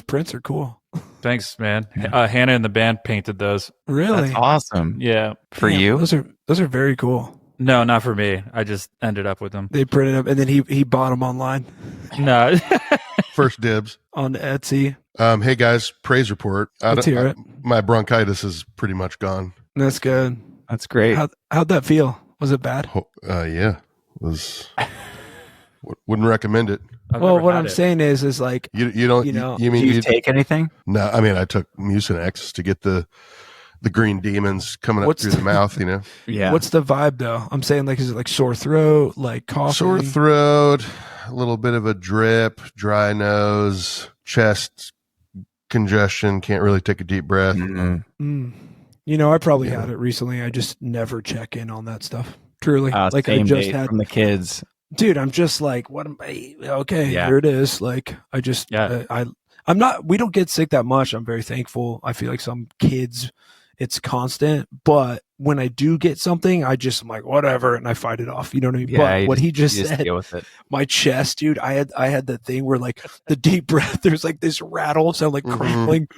prints are cool. Thanks, man. Hannah and the band painted those. Really? That's awesome. Yeah. For Damn, you? Those are very cool. No, not for me. I just ended up with them. They printed them, and then he bought them online No. First dibs. on Etsy. Hey guys, praise report. Let's hear it. My bronchitis is pretty much gone. That's good. That's great. How'd that feel? Was it bad? Yeah, was. Wouldn't recommend it. Well, what I'm saying is like You don't. You know, you mean Do you take anything? No, I mean I took Mucinex to get the green demons coming up through the mouth. You know. Yeah. What's the vibe though? I'm saying like, is it like sore throat, like coughing? Sore throat, a little bit of a drip, dry nose, chest congestion. Can't really take a deep breath. Mm-hmm. You know, I probably had it recently. I just never check in on that stuff. Truly, like I same just date had from the kids. Dude, I'm just like, what am I? Okay, Yeah. here it is. Like, I just, I'm not, we don't get sick that much. I'm very thankful. I feel like some kids, it's constant, but when I do get something, I'm like, whatever. And I fight it off. You know what I mean? Yeah, But what he just you said, deal with it. my chest, dude, I had that thing where like the deep breath, there's like this rattle sound like crackling.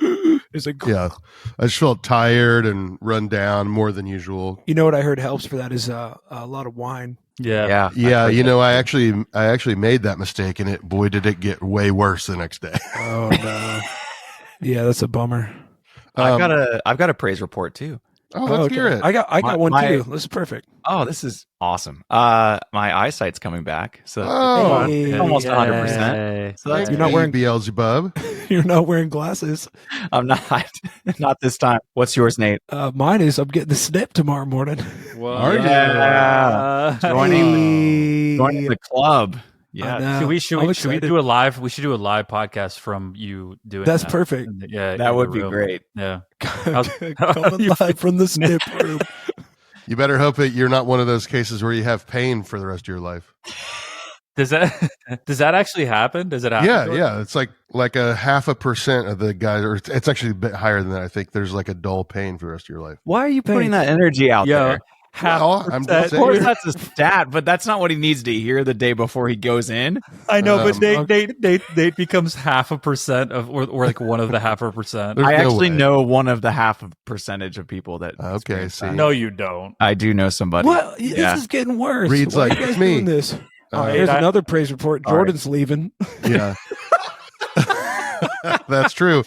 It's like, Yeah, I just felt tired and run down more than usual. You know what I heard helps for that is a lot of wine. Yeah. Yeah, you know, I actually made that mistake, and boy, did it get way worse the next day. Oh no. Yeah, that's a bummer. I've got a praise report too. Oh, let's hear it. I got one my- too. This is perfect. Oh, this is awesome. My eyesight's coming back. So Oh, Hey. almost Yay. 100%. So that's You're not wearing- Beelzebub. You're not wearing glasses. I'm not not this time. What's yours, Nate? Mine is I'm getting the snip tomorrow morning. Well, Are you? Yeah. Joining the club. I Yeah. know. Should I'm we excited. do a live? We should do a live podcast from you doing. That's that. perfect. Yeah, That in would the be room. great. Yeah. Coming live from the snip room. You better hope that you're not one of those cases where you have pain for the rest of your life. Does that actually happen? Does it happen? Yeah, Jordan? yeah. It's like a 0.5% of the guys, or it's actually a bit higher than that. I think there's like a dull pain for the rest of your life. Why are you putting that energy out Yeah. there? Well, I'm just Of saying. course, that's a stat, but that's not what he needs to hear the day before he goes in. I know, but Um, Nate becomes 0.5% of, or like one of the 0.5%. There's I no actually way. know one of the 0.5% of people that. Okay, experience see. that. No, you don't. I do know somebody. What? Yeah. This is getting worse. Reed's Why are like, you guys it's me. doing this? Here's I- another praise report. All right. Jordan's leaving. Yeah, that's true.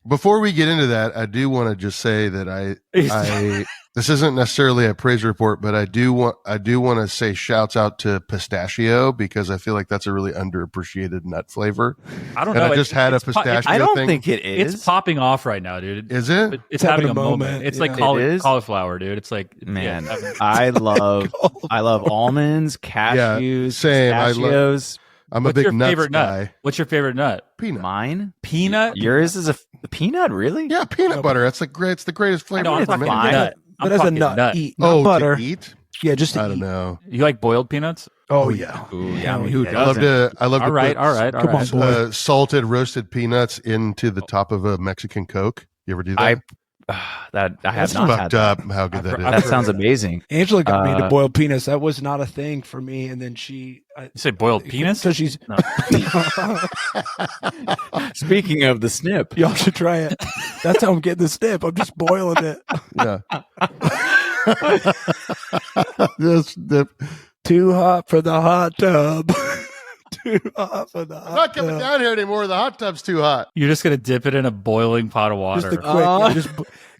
Before we get into that, I do want to just say that I this isn't necessarily a praise report, but I do want to say shouts out to pistachio, because I feel like that's a really underappreciated nut flavor. I don't And know. I just had a it's pistachio I don't thing. think it is. It's popping off right now, dude. Is it? It's having a moment. moment, It's yeah. like It is? cauliflower, dude. It's like Man, yeah, I love almonds, cashews, same. pistachios. I'm a What's big your nuts favorite guy. nut? What's your favorite nut? Peanut. Mine, Peanut. yours is a peanut. Really? Yeah, peanut butter. That's it's the greatest flavor. No, I'm ever talking made. fine. nut. I'm But as a talking nut, eat, not Oh, butter. to eat? Yeah, just to I don't eat. know. You like boiled peanuts? Oh yeah. Ooh, yeah. I mean, who who I love doesn't? to. I love All to right, put all right, all Come right. on, boy. salted roasted peanuts into the top of a Mexican Coke. You ever do that? That I have That's not had. fucked That. up. How good that is. That sounds amazing. Angela got me into Uh, boiled peanuts. That was not a thing for me. And then You say boiled penis? So she's. No. Speaking of the snip, Y'all should try it. That's how I'm getting the snip. I'm just boiling it. Yeah. Just dip. Too hot for the hot tub. Too hot for the hot I'm not coming tub. down here anymore. The hot tub's too hot. You're just gonna dip it in a boiling pot of Just water. the quick. yeah, just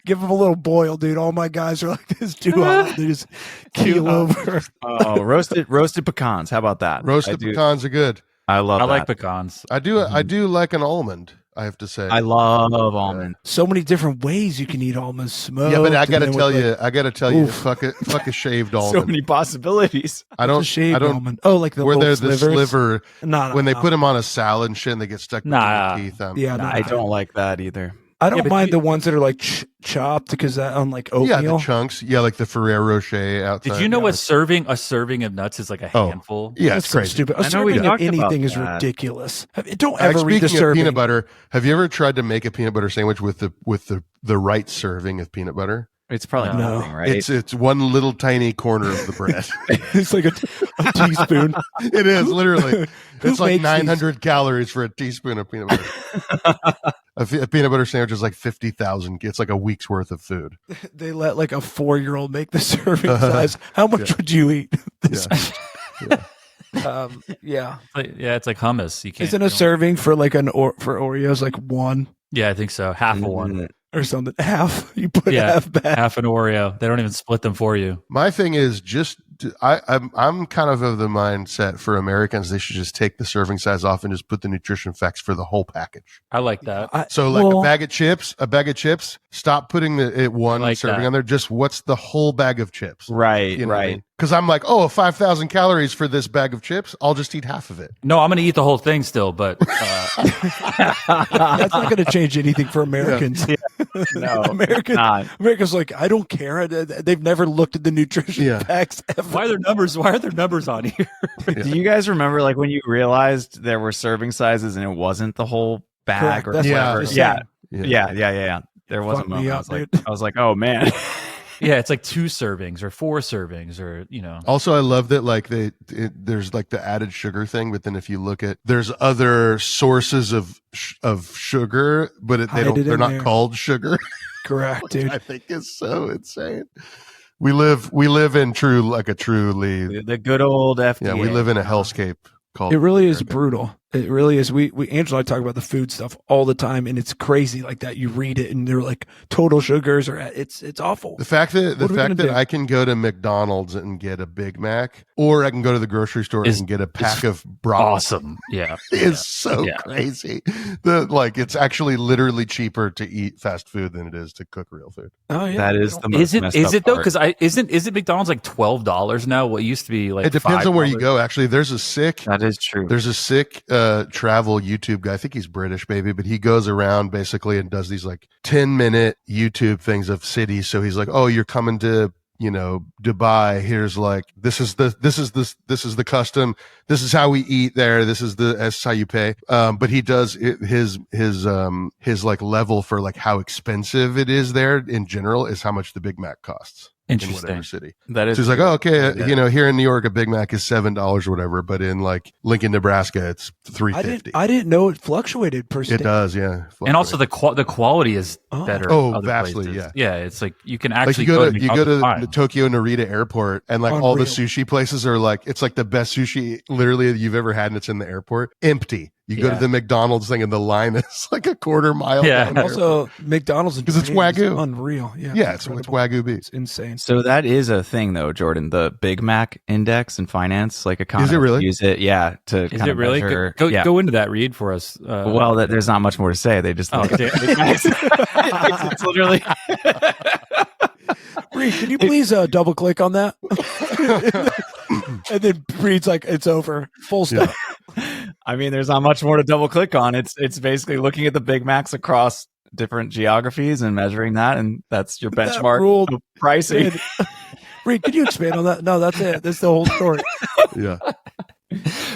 give them a little boil, dude. All my guys are like, this is too hot. They just keel over. oh, roasted pecans. How about that? Roasted pecans are good. I love. I like that. pecans. I do like an almond, I have to say. I love almond. So many different ways you can eat almonds. Smoked. yeah, but I gotta and then tell with, you, like, Oof. fuck a shaved So almond. many possibilities. I a don't, shaved I don't, almond. Oh, like the where little they're the slivers? sliver, No, when they put them on a salad and shit and they get stuck between Nah. your teeth. Yeah, no, I don't like that either. I don't Yeah, but mind you- the ones that are like chopped because that on like oatmeal. Yeah, the chunks. Yeah, like the Ferrero Rocher outside. Did you know yeah. a serving of nuts is like a Oh. handful? Yeah, That's it's so crazy. stupid. A I know we serving of talked about anything is that. ridiculous. Don't ever read the Speaking of serving. peanut butter, have you ever tried to make a peanut butter sandwich with the right serving of peanut butter? It's probably No. nothing, right? It's one little tiny corner of the bread. It's like a teaspoon. It is literally. Who It's like makes 900 calories for a teaspoon of peanut butter. A peanut butter sandwich is like 50,000. It's like a week's worth of food. They let like a 4-year-old make the serving size. How much would you eat? This Yeah. yeah. It's like hummus. You can't. Isn't a serving for like for Oreos like one Yeah, I think so. Half of one. or something? Half. You put Yeah, half back. half an Oreo. They don't even split them for you. My thing is just I'm kind of the mindset for Americans they should just take the serving size off and just put the nutrition facts for the whole package. I like that. So like a bag of chips, stop putting one like serving that. on there. Just what's the whole bag of chips? Right, You know what I right. mean? Because I'm like, 5,000 calories for this bag of chips. I'll just eat half of it. No, I'm going to eat the whole thing still, but That's not going to change anything for Americans. No, Americans like, I don't care. They've never looked at the nutrition facts ever. why are there numbers on here? Do you guys remember like when you realized there were serving sizes and it wasn't the whole bag Correct. or That's what I whatever? was Yeah. saying. Yeah. There was Fuck a moment me I up, was like, dude. oh man. Yeah, it's like 2 servings or 4 servings or, Also, I love that like there's like the added sugar thing, but then if you look at there's other sources of sugar, but they're not called sugar. Correct, dude. I think is so insane. We live in truly The good old FDA. yeah. We live in a hellscape called. It really is America. brutal. It really is. We Angela and I talk about the food stuff all the time, and it's crazy like that. You read it, and they're like total sugars, or it's awful. The fact that What are we gonna do? I can go to McDonald's and get a Big Mac, or I can go to the grocery store and get a pack of broth. awesome. Yeah. Is so crazy. It's actually literally cheaper to eat fast food than it is to cook real food. Oh yeah, That is the most Is it though? Because isn't McDonald's like $12 now? What used to be like It depends on where you $5? go. Actually, there's a sick travel YouTube guy. I think he's British, maybe, but he goes around basically and does these like 10-minute YouTube things of cities. So he's like, oh, you're coming to, Dubai. Here's like, this is the custom. This is how we eat there. This is how you pay. But he does his like level for like how expensive it is there in general is how much the Big Mac costs. In Interesting. whatever city. That is. So he's like, oh, okay, here in New York, a Big Mac is $7 or whatever, but in like Lincoln, Nebraska, it's $3.50. I didn't know it fluctuated per state. It does, yeah. And also the quality is better. Oh, other vastly, places. yeah. It's like you can Like actually you go to McDonald's the Tokyo Narita airport, and like all the sushi places are like, it's like the best sushi literally you've ever had, and it's in the airport, empty. You go to the McDonald's thing, and the line is like a quarter mile. Yeah. down And there. also, McDonald's because it's Wagyu, unreal. Yeah, yeah, it's Wagyu beef. It's insane. So that is a thing, though, Jordan. The Big Mac index in finance, like economists Is it really? use it, to Is kind it of really? measure. Go into that. Read for us. Well, there's not much more to say. They just look at damn. Big Macs. It's literally. Reed, can you please double click on that? And then Reed's like, it's over. Full stop. I mean, there's not much more to double click on. It's basically looking at the Big Macs across different geographies and measuring that, and that's your benchmark of pricing. Reed, could you expand on that? No, that's it. That's the whole story. Yeah.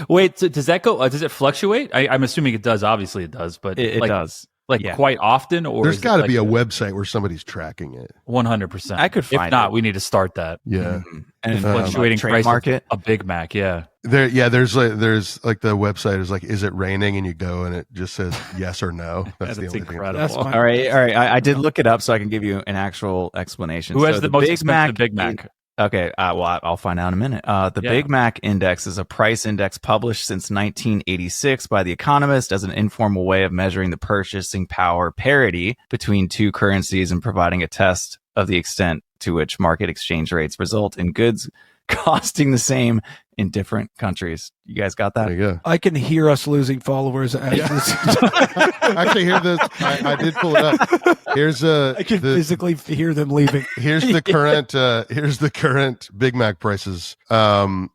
Wait, so does that go? Does it fluctuate? I'm assuming it does. Obviously, it does. But It does. Like quite often, or There's got to be a website where somebody's tracking it. 100%. I could If find not, it. we need to start that. Yeah. And Fluctuating price trademark it. a Big Mac. Yeah. There's like the website is like, is it raining? And you go and it just says yes or no. That's the only incredible. That's All right. I did look it up so I can give you an actual explanation. Who has So the most expensive Big Mac? Okay, well, I'll find out in a minute. The Big Mac Index is a price index published since 1986 by The Economist as an informal way of measuring the purchasing power parity between two currencies and providing a test of the extent to which market exchange rates result in goods costing the same in different countries. You guys got that? There you go. I can hear us losing followers. Actually, hear this. I did pull it up. I can physically hear them leaving. Here's the current. Here's the current Big Mac prices. The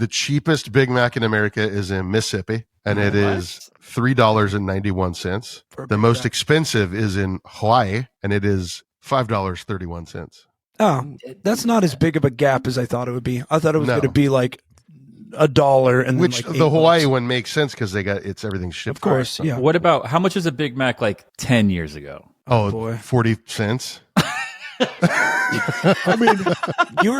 cheapest Big Mac in America is in Mississippi, and it is $3.91. The most expensive is in Hawaii, and it is $5.31. Oh, that's not as big of a gap as I thought it would be. I thought it was going to be like $1 and which then like the Hawaii $8. one makes sense because everything's shipped. Of course, yeah. What about how much is a Big Mac like 10 years ago? Oh, boy. 40 cents. I mean, you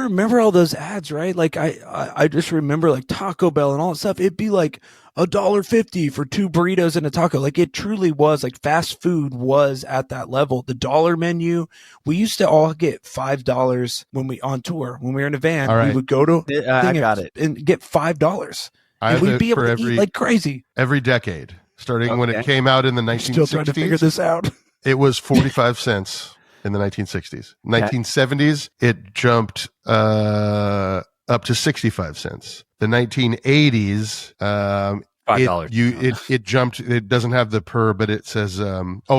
remember all those ads, right? Like I just remember like Taco Bell and all that stuff. It'd be like $1.50 for 2 burritos and a taco. Like it truly was like fast food was at that level. The dollar menu, we used to all get $5 when we on tour. When we were in a van, All right. we would go to I got it. and get $5. I And have we'd it be able for to eat like crazy. every decade, starting when it came out in the Still trying to figure 1960s. this out. It was 45 cents in the 1960s. 1970s, it jumped up to 65 cents. The 1980s, $5. it jumped. It doesn't have the per, but it says it's $1.60 in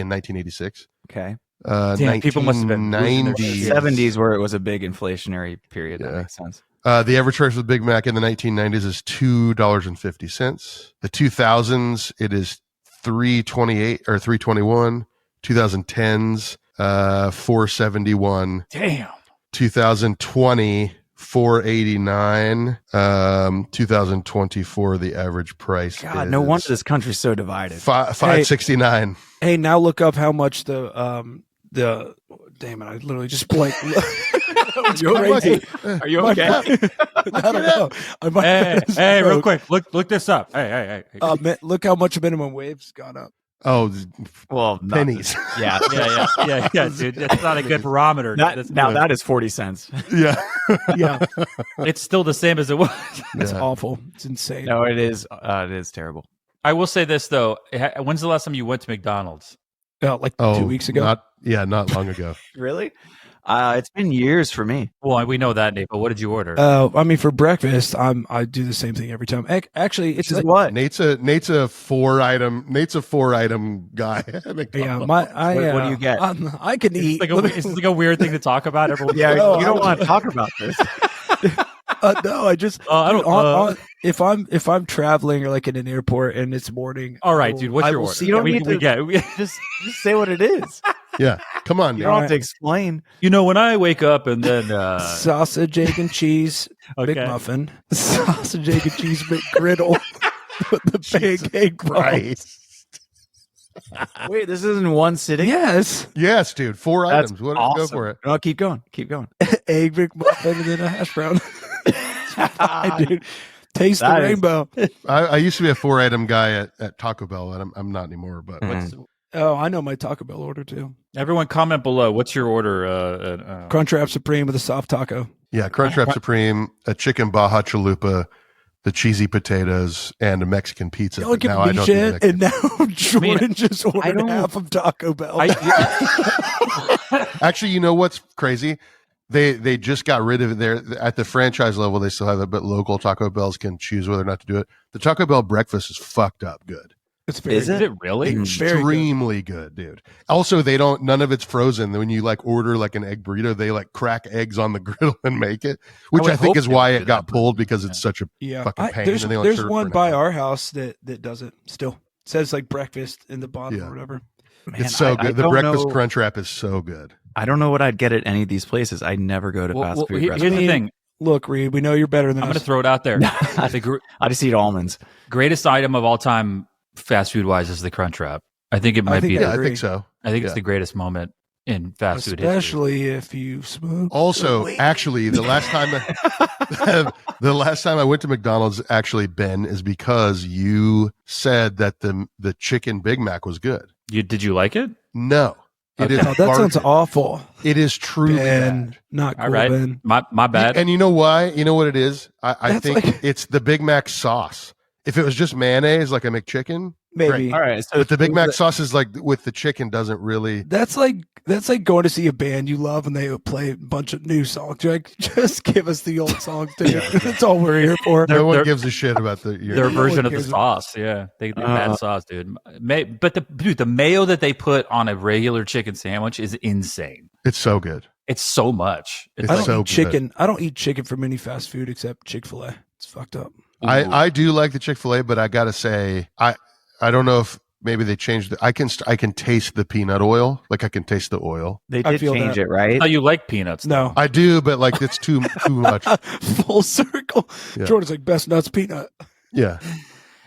1986. Okay. Damn, people must have been losing their 1990s. shit. 70s where it was a big inflationary period. That Yeah. makes sense. The average price of the Big Mac in the 1990s is $2.50. The 2000s, it is $3.28 or $3.21. 2010s, $4.71. Damn. 2020, $4.89. 2024, the average price. God, is no wonder this country's so divided. $5.69. Hey, now look up how much the damn it, I literally just blanked. That was crazy. Are you okay? I don't know. I might have a Hey, real stroke. quick, look this up. Hey. Look how much minimum wave's gone up. Oh, Well, not- pennies. Yeah. yeah, dude. That's not a good barometer. That's Now good. that is 40 cents. Yeah. Yeah, It's still the same as it was. it's Yeah. awful. It's insane. No, it is. It is terrible. I will say this though. When's the last time you went to McDonald's? Like 2 weeks ago. Not long ago. Really? It's been years for me. Well, we know that, Nate. But what did you order? I mean, for breakfast, I do the same thing every time. Actually, it's like, what? Nate's a 4-item guy. at McDonald's. yeah. What do you get? I can eat. It's like a weird thing to talk about. Everyone. Yeah, No, you don't want to talk about this. No, I just I don't. if I'm traveling or like in an airport and it's morning. All right, dude. What's I your will order? see- You don't we, need we to- get. just say what it is. Yeah. Come on, You Nate. don't have to explain. You know, when I wake up and then sausage, egg, and cheese okay. McMuffin, sausage, egg, and cheese McGriddle with the pancake Right. Wait, this isn't one sitting. Yes, Yes, dude. 4 That's items. What? awesome. Go for it. No, keep going. Keep going. egg McMuffin and then a hash brown. Fine, dude. Taste the That is- rainbow. I used to be a 4-item guy at Taco Bell, and I'm not anymore. But What's, Oh, I know my Taco Bell order too. everyone, comment below. What's your order? Crunchwrap Supreme with a soft taco. yeah, Crunchwrap Supreme, a chicken Baja Chalupa, the cheesy potatoes, and a Mexican pizza. Y'all But give now I me don't do shit, and Mexican. now Jordan just ordered don't- half of Taco Bell. Actually, you know what's crazy? They just got rid of it there at the franchise level. They still have it, but local Taco Bells can choose whether or not to do it. The Taco Bell breakfast is fucked up good. It's very Is is it really? Very good. Extremely good, dude. Also, none of it's frozen. When you like order like an egg burrito, they like crack eggs on the griddle and make it, which would I think hope is they why would it do got that, pulled because it's such a Yeah, fucking pain. there's and they only there's serve it one for an by hour. our house that does it still. It says like breakfast in the bottom Yeah. or whatever. Man, It's so I good. The don't breakfast know- crunch wrap is so good. I don't know what I'd get at any of these places. I never go to Well, fast food here's restaurants. the thing. Look, Reed, we know you're better than I'm going to us. throw it out there. The I just eat almonds. greatest item of all time, fast food wise, is the Crunch Wrap. I think it might think be. I Yeah, I agree. think so. I think it's yeah. the greatest moment in fast food history. Especially if you smoke. Also, weed. actually, the last time I went to McDonald's, actually, Ben, is because you said that the chicken Big Mac was good. Did you like it? No, it is. Oh, that sounds garbage. awful. It is truly Ben, bad. not cool, All right, Ben. my bad. And you know why? You know what it is? I That's think like- it's the Big Mac sauce. If it was just mayonnaise like a McChicken, Maybe. All right. So but the Big Mac sauce is like with the chicken doesn't really. That's like going to see a band you love and they play a bunch of new songs. You're like, just give us the old songs, dude. That's all we're here for. No one they're- gives a shit about Their No one version of the cares. sauce, yeah, they bad sauce, dude. But the mayo that they put on a regular chicken sandwich is insane. It's so good. It's so much. It's I It's don't so eat good. chicken. I don't eat chicken from any fast food except Chick-fil-A. It's fucked up. I do like the Chick-fil-A, but I gotta say, I don't know if maybe they changed I can taste the peanut oil. Like I can taste the oil. they I did feel change that. it, right? Oh, you like peanuts? No. I do, but like it's too much. Full circle. Yeah. Jordan's like best nuts peanut. Yeah.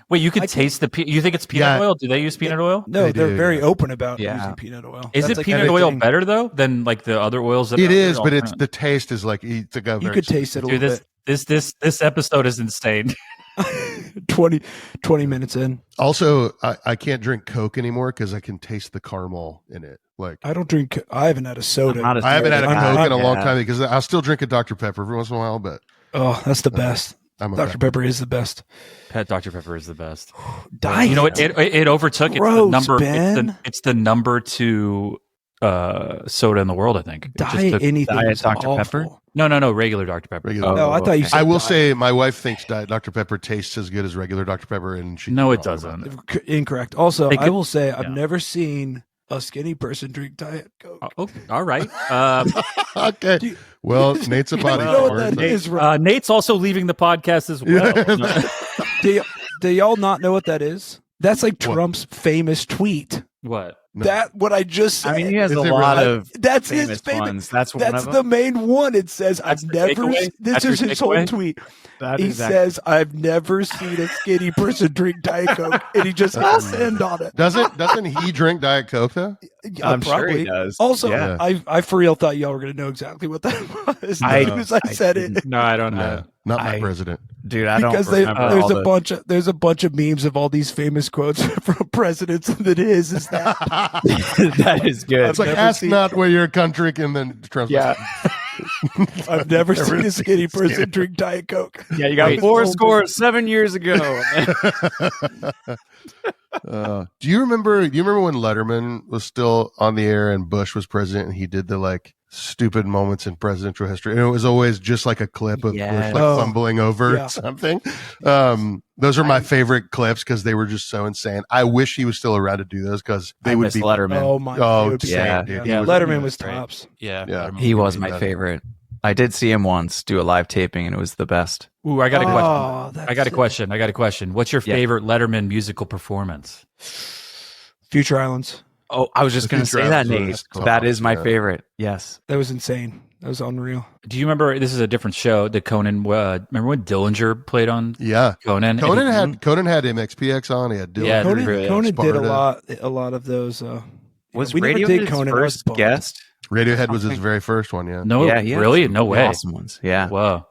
Wait, you could taste you think it's peanut oil? Do they use peanut oil? No, they're very open about using peanut oil. Is it peanut oil better though than like the other oils? It is, but it's the taste is like you could taste it a little bit. This episode is insane. 20 minutes in. Also, I can't drink Coke anymore because I can taste the caramel in it. Like I haven't had a soda. I haven't had a Coke in a long time because I'll still drink a Dr. Pepper every once in a while. But that's the best. Dr. Pepper is the best. Dr. Pepper is the best. Diet. You know, it overtook. Gross, it's the number. Ben. It's the number 2 soda in the world. I think. Diet Dr. Pepper. No, regular Dr. Pepper. No, I thought you said I will say my wife thinks Dr. Pepper tastes as good as regular Dr. Pepper, and she it doesn't. Incorrect. Also, I will say I've never seen a skinny person drink Diet Coke. All right. Okay. Well, Nate's a body. Know what that is, right? Nate's also leaving the podcast as well. Do y'all not know what that is? That's like Trump's famous tweet. What? No. What I just said. I mean, he has a lot of that's famous his famous ones. That's one of them. the main one. It says, That's I've the never. takeaway? This That's is your his takeaway? whole tweet. He says, I've never seen a skinny person drink Diet Coke, and he just hits send on it. Doesn't he drink Diet Coke though? I'm probably. sure he does. Also, Yeah. I for real thought y'all were going to know exactly what that was as soon as I said it. No, I don't know. Not my president. Dude, I don't Because remember there's a bunch of memes of all these famous quotes from presidents, and that is that. That is good. It's like ask not where your country and then translate. I've never seen a skinny person drink Diet Coke. Yeah, you got 4 7 years ago. Do you remember when Letterman was still on the air and Bush was president and he did the like stupid moments in presidential history, and it was always just like a clip of Bush like fumbling over something. Those are my favorite clips because they were just so insane. I wish he was still around to do those because they would be Letterman. Oh my! Dude. Yeah, Letterman was tops. Yeah. He was my favorite. I did see him once do a live taping, and it was the best. Ooh, I got a question. I got a question. What's your favorite Letterman musical performance? Future Islands. Oh, I was just going to say that, Nate. That is my favorite. Yes. That was insane. That was unreal. Do you remember, this is a different show, the Conan, remember when Dillinger played on Conan? Conan had MXPX on, he had Dillinger. Yeah, Conan did a lot of those. Was Radiohead his first guest? Radiohead was his very first one, yeah. No, really? No way. Awesome ones, yeah. Wow.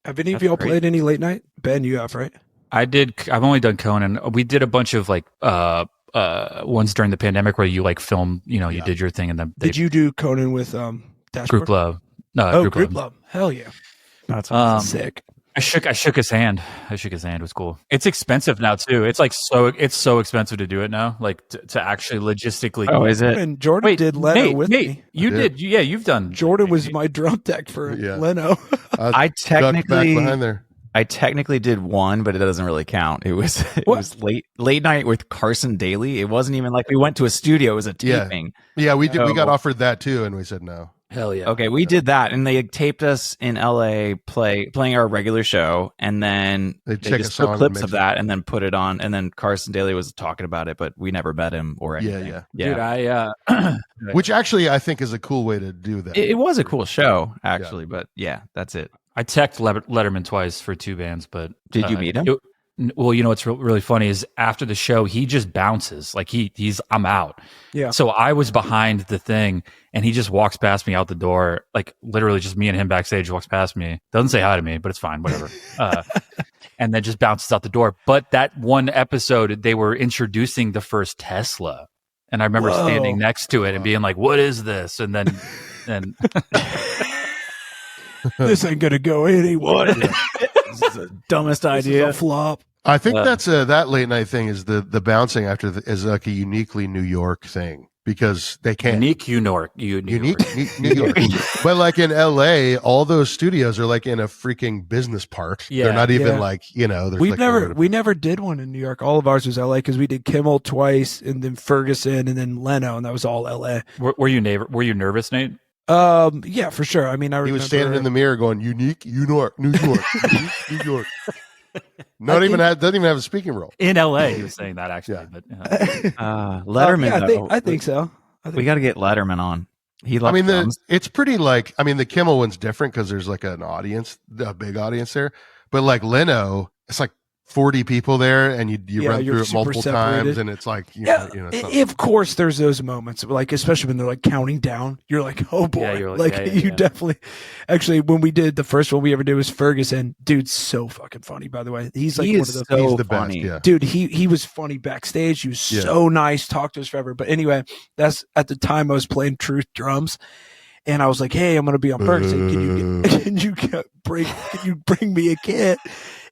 Have any of y'all played any late night? Ben, you have, right? I did. I've only done Conan. We did a bunch of like ones during the pandemic where you like film, you did your thing, and then did you do Conan with Dashboard? Group Love? No, Group Love. Hell yeah, that's sick. I shook his hand. It was cool. It's expensive now too. It's like it's so expensive to do it now. Like to actually logistically. Oh, is it? And Jordan did Leno with me. You did. Yeah, you've done. Jordan was my drum tech for Leno. I technically back behind there. I technically did one, but it doesn't really count. It was late night with Carson Daly. It wasn't even like we went to a studio. It was a taping. Yeah, we did. We got offered that too, and we said no. Hell yeah. Okay, we did that, and they taped us in LA playing our regular show, and then they just took clips of that and then put it on, and then Carson Daly was talking about it, but we never met him or anything. Yeah. Dude, which actually I think is a cool way to do that. It was a cool show, actually, but that's it. I teched Letterman twice for 2 bands, but did you meet him? Well, what's really funny is after the show, he just bounces like he's I'm out. Yeah. So I was behind the thing, and he just walks past me out the door, like literally just me and him backstage. Walks past me, doesn't say hi to me, but it's fine, whatever. And then just bounces out the door. But that one episode, they were introducing the first Tesla, and I remember standing next to it and being like, "What is this?" And then this ain't gonna go anywhere. This is the dumbest idea. This is a flop. I think that's that late night thing is the bouncing after is like a uniquely New York thing because they can't unique New York. But like in LA, all those studios are like in a freaking business park. Yeah, they're not even like we never did one in New York. All of ours was LA because we did Kimmel twice and then Ferguson and then Leno, and that was all LA. Were you nervous, Nate? Yeah, for sure. I mean, he was standing in the mirror going, "Unique New York, New York, New York." Doesn't even have a speaking role in LA. He was saying that actually, but Letterman. I think so. We got to get Letterman on. It's pretty like the Kimmel one's different because there's like a big audience there. But like Leno, it's like 40 people there and you run you're through it multiple separated. times and it's like, of course there's those moments, like, especially when they're like counting down, you're like, oh boy, you definitely, actually, when we did the first one we ever did was Ferguson, dude's so fucking funny, by the way. He's like, he's the best, yeah. Dude, he was funny backstage. He was so nice, talked to us forever. But anyway, that's at the time I was playing Truth drums. And I was like, hey, I'm going to be on Ferguson. Can you bring me a kit?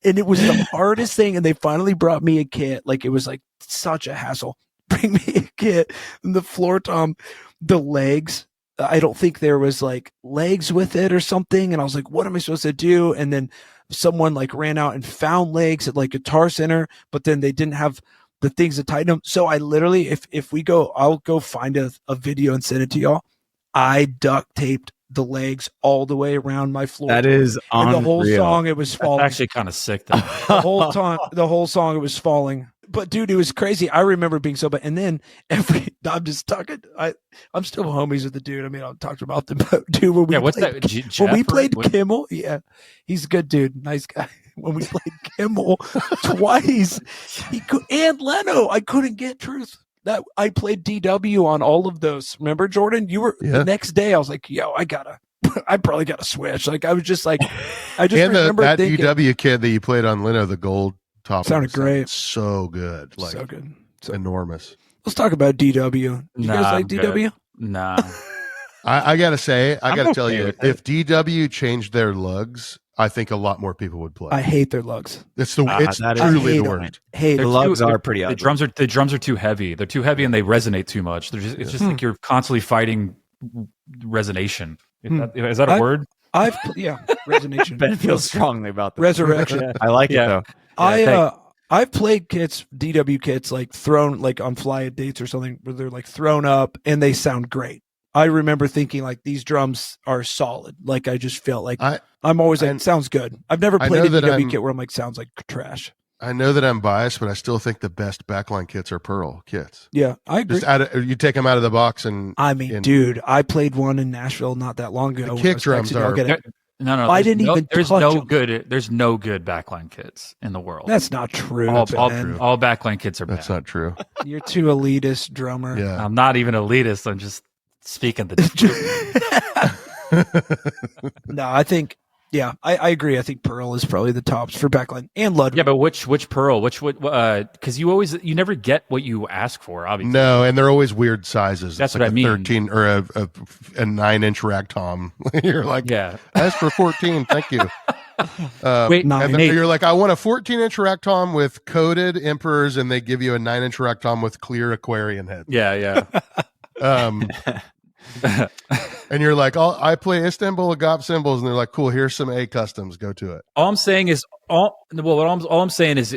And it was the hardest thing. And they finally brought me a kit. Like, it was like such a hassle. Bring me a kit. And the floor tom, the legs, I don't think there was like legs with it or something. And I was like, what am I supposed to do? And then someone like ran out and found legs at like Guitar Center, but then they didn't have the things to tighten them. So I literally, if we go, I'll go find a video and send it to y'all. I duct taped the legs all the way around my floor. That is unreal. The whole song, it was falling. That's actually kind of sick, though. the whole song, it was falling. But dude, it was crazy. I remember being so bad. And then I'm just talking. I'm still homies with the dude. I mean, I'll talk about them. But dude, when we played Kimmel, yeah, he's a good dude, nice guy. When we played Kimmel twice, and Leno, I couldn't get Truth. That I played DW on all of those. Remember, Jordan? You were the next day. I was like, yo, I probably gotta switch. Like, I was just like, I just remember that thinking, DW kid that you played on Leno, the gold top, sounded great, so good, like so good, enormous. Let's talk about DW. You guys like DW? Good. Nah. I gotta say, tell you, if DW changed their lugs, I think a lot more people would play. I hate their lugs. It's truly the worst. Hey, the lugs are pretty ugly. The drums are too heavy. They're too heavy and they resonate too much. It's just like you're constantly fighting resonation. Is that a word? Resonation. Ben feels strongly about this. Resurrection. I like it though. I've played kits, DW kits, like thrown like on fly dates or something where they're like thrown up and they sound great. I remember thinking like these drums are solid. Like I just felt like I'm always like, sounds good. I've never played a DW kit where I'm like, sounds like trash. I know that I'm biased, but I still think the best backline kits are Pearl kits. Yeah, I agree. You take them out of the box and dude, I played one in Nashville not that long ago. The kick drums are. No. I didn't even. There's no good. There's no good backline kits in the world. That's not true. All backline kits are bad. That's not true. You're too elitist, drummer. Yeah. I'm not even elitist. I'm just speaking the truth. No, I think. Yeah, I agree. I think Pearl is probably the tops for backline and Ludwig. Yeah, but which Pearl? Because you never get what you ask for, obviously. No, and they're always weird sizes. That's it's what like I mean. 13 or a 9-inch rack tom. You're like, yeah, that's for 14. Thank you. Wait, you're like, I want a 14-inch rack tom with coated emperors, and they give you a 9-inch rack tom with clear Aquarian heads. Yeah. And you're like, I play Istanbul Agop cymbals, and they're like, cool, here's some A customs, go to it. All I'm saying is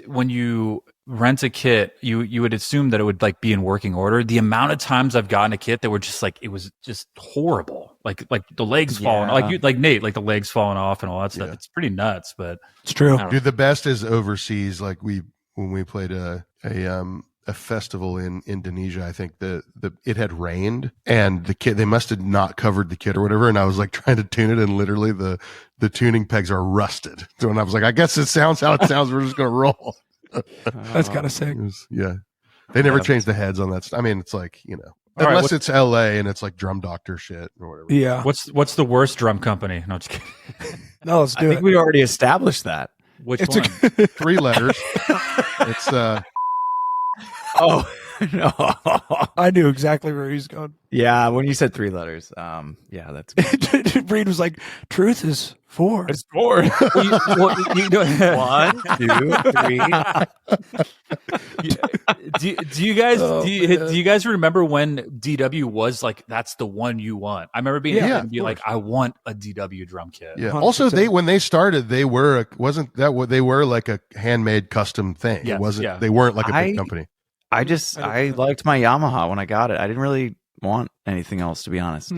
when you rent a kit, you would assume that it would like be in working order. The amount of times I've gotten a kit that were just like, it was just horrible. Like the legs falling, like Nate, like the legs falling off and all that stuff. Yeah. It's pretty nuts, but it's true. Dude, the best is overseas. Like when we played a festival in Indonesia, I think it had rained and the kit, they must have not covered the kit or whatever. And I was like trying to tune it, and literally the tuning pegs are rusted. So when I was like, I guess it sounds how it sounds. We're just going to roll. That's kind of sick. They never changed the heads on that. I mean, it's like, unless it's LA and it's like Drum Doctor shit or whatever. Yeah. What's the worst drum company? No, just kidding. No, let's do it. I think we already established that. Which one? 3 letters. It's Oh no! I knew exactly where he's going. Yeah, when you said 3 letters, yeah, that's good. Reed was like, "Truth is 4." It's 4. 1, 2, 3. Do you guys remember when DW was like, that's the one you want? I remember being like, I want a DW drum kit. Yeah. 100%. Also, when they started, they were like a handmade custom thing. Yes, it wasn't. They weren't like a big company. I liked my Yamaha when I got it. I didn't really want anything else, to be honest.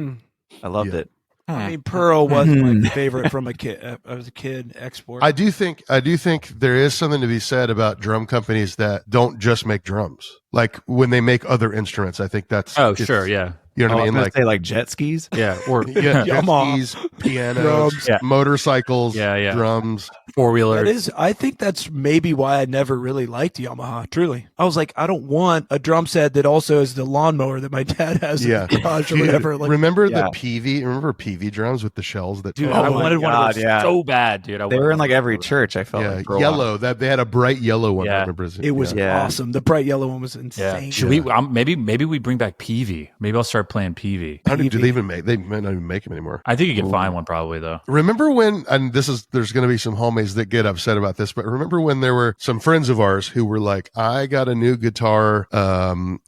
I loved it. I mean, Pearl was my favorite from a kid. As a kid, export. I do think there is something to be said about drum companies that don't just make drums. Like when they make other instruments, I think that's. Oh, sure, yeah. You know what I mean? Like say like jet skis. Yeah, or jet skis, pianos, motorcycles, drums, 4-wheelers. I think that's maybe why I never really liked Yamaha. Truly, I was like, I don't want a drum set that also is the lawnmower that my dad has in the garage or whatever. Like, remember the PV? Remember PV drums with the shells that? Dude, I wanted one of those so bad, dude. They were in like every church. I felt like yellow. That they had a bright yellow one. I remember it was awesome. The bright yellow one was insane. Should we? Maybe we bring back PV. Maybe I'll start playing PV. Do they even make? They might not even make them anymore. I think you can find one probably though. Remember when? And there's going to be some homies that get upset about this, but remember when there were some friends of ours who were like, "I got a new guitar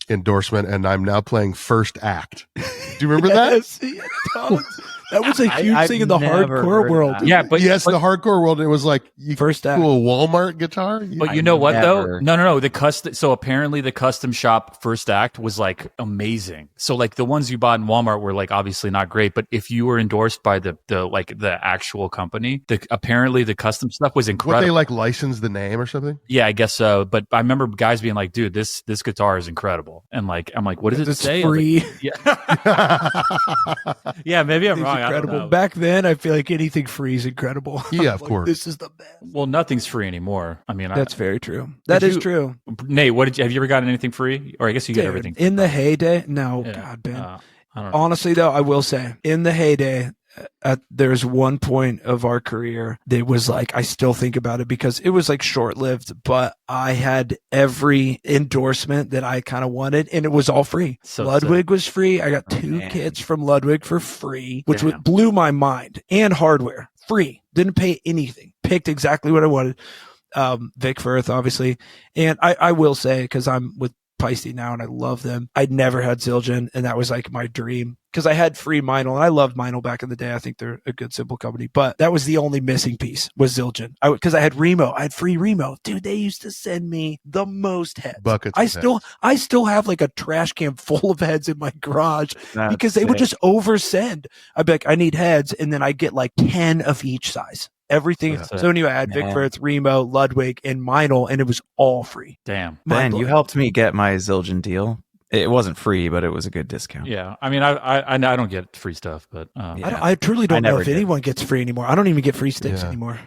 endorsement, and I'm now playing First Act." Do you remember that? That was a huge thing in the hardcore world. That. Yeah, but the hardcore world, it was like you First Act. Cool Walmart guitar. But you know what though? No. So apparently the custom shop First Act was like amazing. So like the ones you bought in Walmart were like obviously not great, but if you were endorsed by the actual company, apparently the custom stuff was incredible. Would they like license the name or something? Yeah, I guess so. But I remember guys being like, "Dude, this guitar is incredible," and like I'm like, "What does it say?" Free. Yeah, maybe I'm wrong. Incredible. Back then, I feel like anything free is incredible. Yeah, of course. This is the best. Well, nothing's free anymore. I mean, that's very true. That is true. Nate, have you ever gotten anything free? Or I guess you get everything in the heyday. No, God, Ben. I don't know. Honestly, though, I will say in the heyday. There's one point of our career that was like, I still think about it because it was like short-lived, but I had every endorsement that I kind of wanted and it was all free. So Ludwig was free. I got 2 kits from Ludwig for free, which blew my mind, and hardware free. Didn't pay anything. Picked exactly what I wanted. Vic Firth, obviously. And I will say, because I'm with Peisty now and I love them, I'd never had Zildjian, and that was like my dream because I had free Meinl and I loved Meinl back in the day. I think they're a good simple company, but that was the only missing piece was Zildjian. Because I had Remo, I had free Remo. Dude, they used to send me the most heads. Buckets. I still have like a trash can full of heads in my garage because they would just oversend. I'd be like, I need heads, and then I get like 10 of each size. Everything. So anyway, I had Vic Firth, Remo, Ludwig, and Meinl, and it was all free. Damn. Ben, you helped me get my Zildjian deal. It wasn't free, but it was a good discount. Yeah, I mean, I don't get free stuff, but I truly don't know if anyone gets free anymore. I don't even get free sticks anymore.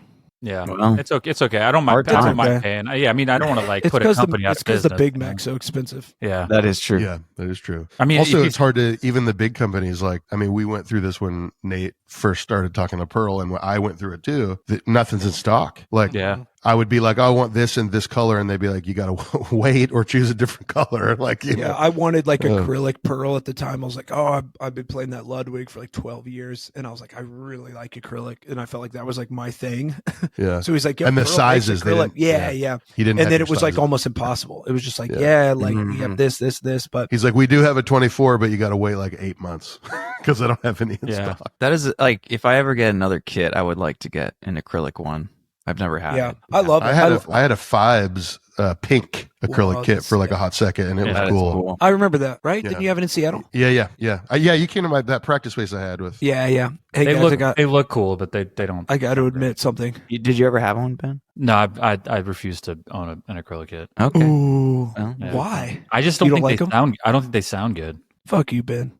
Yeah, well, it's okay. It's okay. I don't mind. I don't mind paying. Yeah, I mean, I don't want to like put a company out of business. It's because the Big Mac's so expensive. Yeah, that is true. Yeah, that is true. I mean, also, it's hard to even the big companies. Like, I mean, we went through this when Nate first started talking to Pearl, and I went through it too. That nothing's in stock. Like, I would be like, I want this in this color, and they'd be like, you got to wait or choose a different color. Like, you know. I wanted like acrylic Pearl at the time. I was like, I've been playing that Ludwig for like 12 years, and I was like, I really like acrylic, and I felt like that was like my thing. Yeah. So he's like, and the sizes, they didn't, yeah. He didn't, and then it was like almost impossible. It was just like, we have this, but he's like, we do have a 24, but you got to wait like 8 months because I don't have any in stock. That is like, if I ever get another kit, I would like to get an acrylic one. I've never had it. I love it. I had a Fibes pink acrylic kit for like a hot second, and it was cool. I remember that, right? Didn't you have it in Seattle? Yeah. You came to that practice space I had with. Yeah. Hey, they look cool, but they don't. I got to admit something. Did you ever have one, Ben? No, I refuse to own an acrylic kit. Okay. Ooh, why? I just don't think they sound. I don't think they sound good. Fuck you, Ben.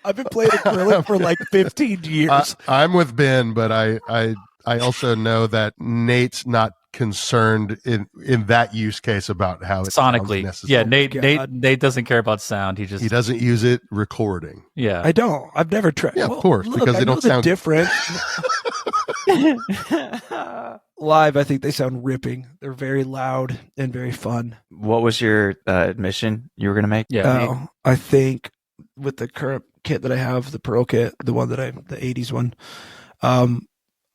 I've been playing acrylic for like 15 years. I'm with Ben, but I also know that Nate's not concerned in that use case about how it sonically. Yeah, Nate doesn't care about sound. He doesn't use it recording. Yeah, I don't. I've never tried. Yeah, of course, because they don't sound different. Live, I think they sound ripping. They're very loud and very fun. What was your admission you were going to make? Yeah, I think with the current kit that I have, the Pearl kit, the 80s one,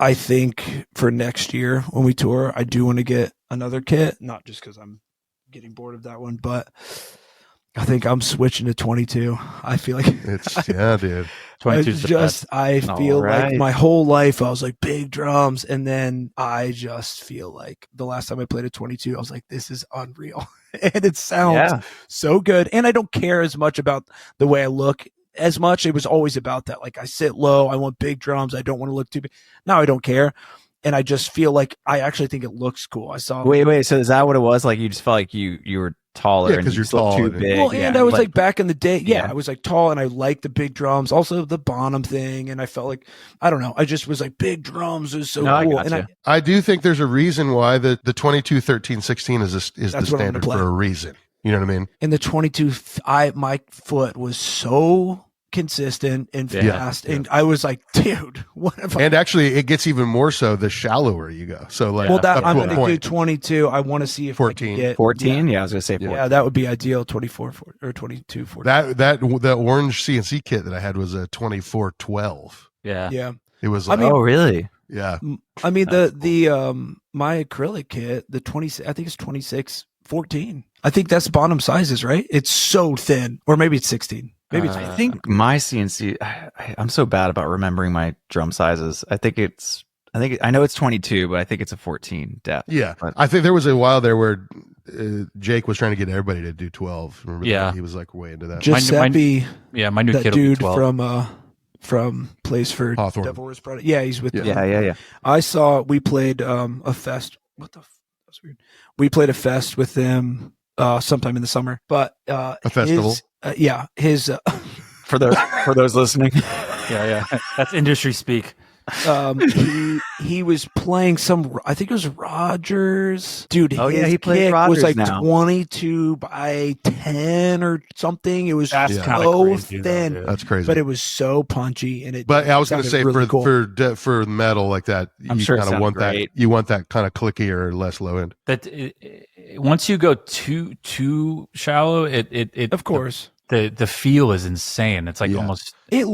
I think for next year when we tour, I do want to get another kit, not just because I'm getting bored of that one, but I think I'm switching to 22. I feel like dude. 22's I feel like my whole life I was like big drums, and then I just feel like the last time I played a 22, I was like, this is unreal. And it sounds so good. And I don't care as much about the way I look as much. It was always about that. Like, I sit low. I want big drums. I don't want to look too big. Now I don't care. And I just feel like I actually think it looks cool. I saw. Wait. So is that what it was? Like, you just felt like you were taller. Yeah, and 'cause you're still tall too and- big. Well, and I was but- like back in the day. Yeah, Yeah. I was like tall and I liked the big drums. Also the Bonham thing. And I felt like, I don't know. I just was like, big drums is so No, I cool. gotcha. And I do think there's a reason why the 22, 13, 16 is the That's what I'm standard gonna play. for a reason. You know what I mean? in the 22, my foot was so consistent and Yeah. fast. And I was like, dude, what if I And actually, it gets even more so the shallower you go. So like, well, that up I'm to a going to do point. 22. I want to see if 14. I can get 14? Yeah, I was going to say Yeah. 14. Yeah, that would be ideal. 24 or 22. 14. That orange CNC kit that I had was a 2412. Yeah. Yeah, It was I like, mean- Oh, really? yeah. I mean That's the my acrylic kit, the 20. I think it's 26, 14. I think that's Bonham sizes, right? It's so thin, or maybe it's 16. Maybe it's. I think my CNC. I'm so bad about remembering my drum sizes. I know it's 22, but I think it's a 14 depth. Yeah. But- I think there was a while there where Jake was trying to get everybody to do 12. Remember that? Yeah. He was like way into that. Giuseppe, Yeah, my new that kid will be dude 12. from plays for Hawthorne. Devil Wears Prada. Yeah, he's with. Yeah. Yeah. I saw we played a fest. What the? That's weird. We played a fest with them sometime in the summer, but A festival? His For those listening, Yeah. That's industry speak. he was playing some. I think it was Rogers, dude. Oh, yeah, his he plays kick Rogers was like now. 22 by 10 or something. It was That's Yeah. kind of so crazy. though, thin, dude. That's crazy. but it was so punchy. And it. But I was going to sounded say really cool. for metal like that, I'm you sure it kind of sounds want great. that. You want that kind of clicky or less low end. That once you go too shallow, it Of course, the feel is insane. It's like Yeah. almost it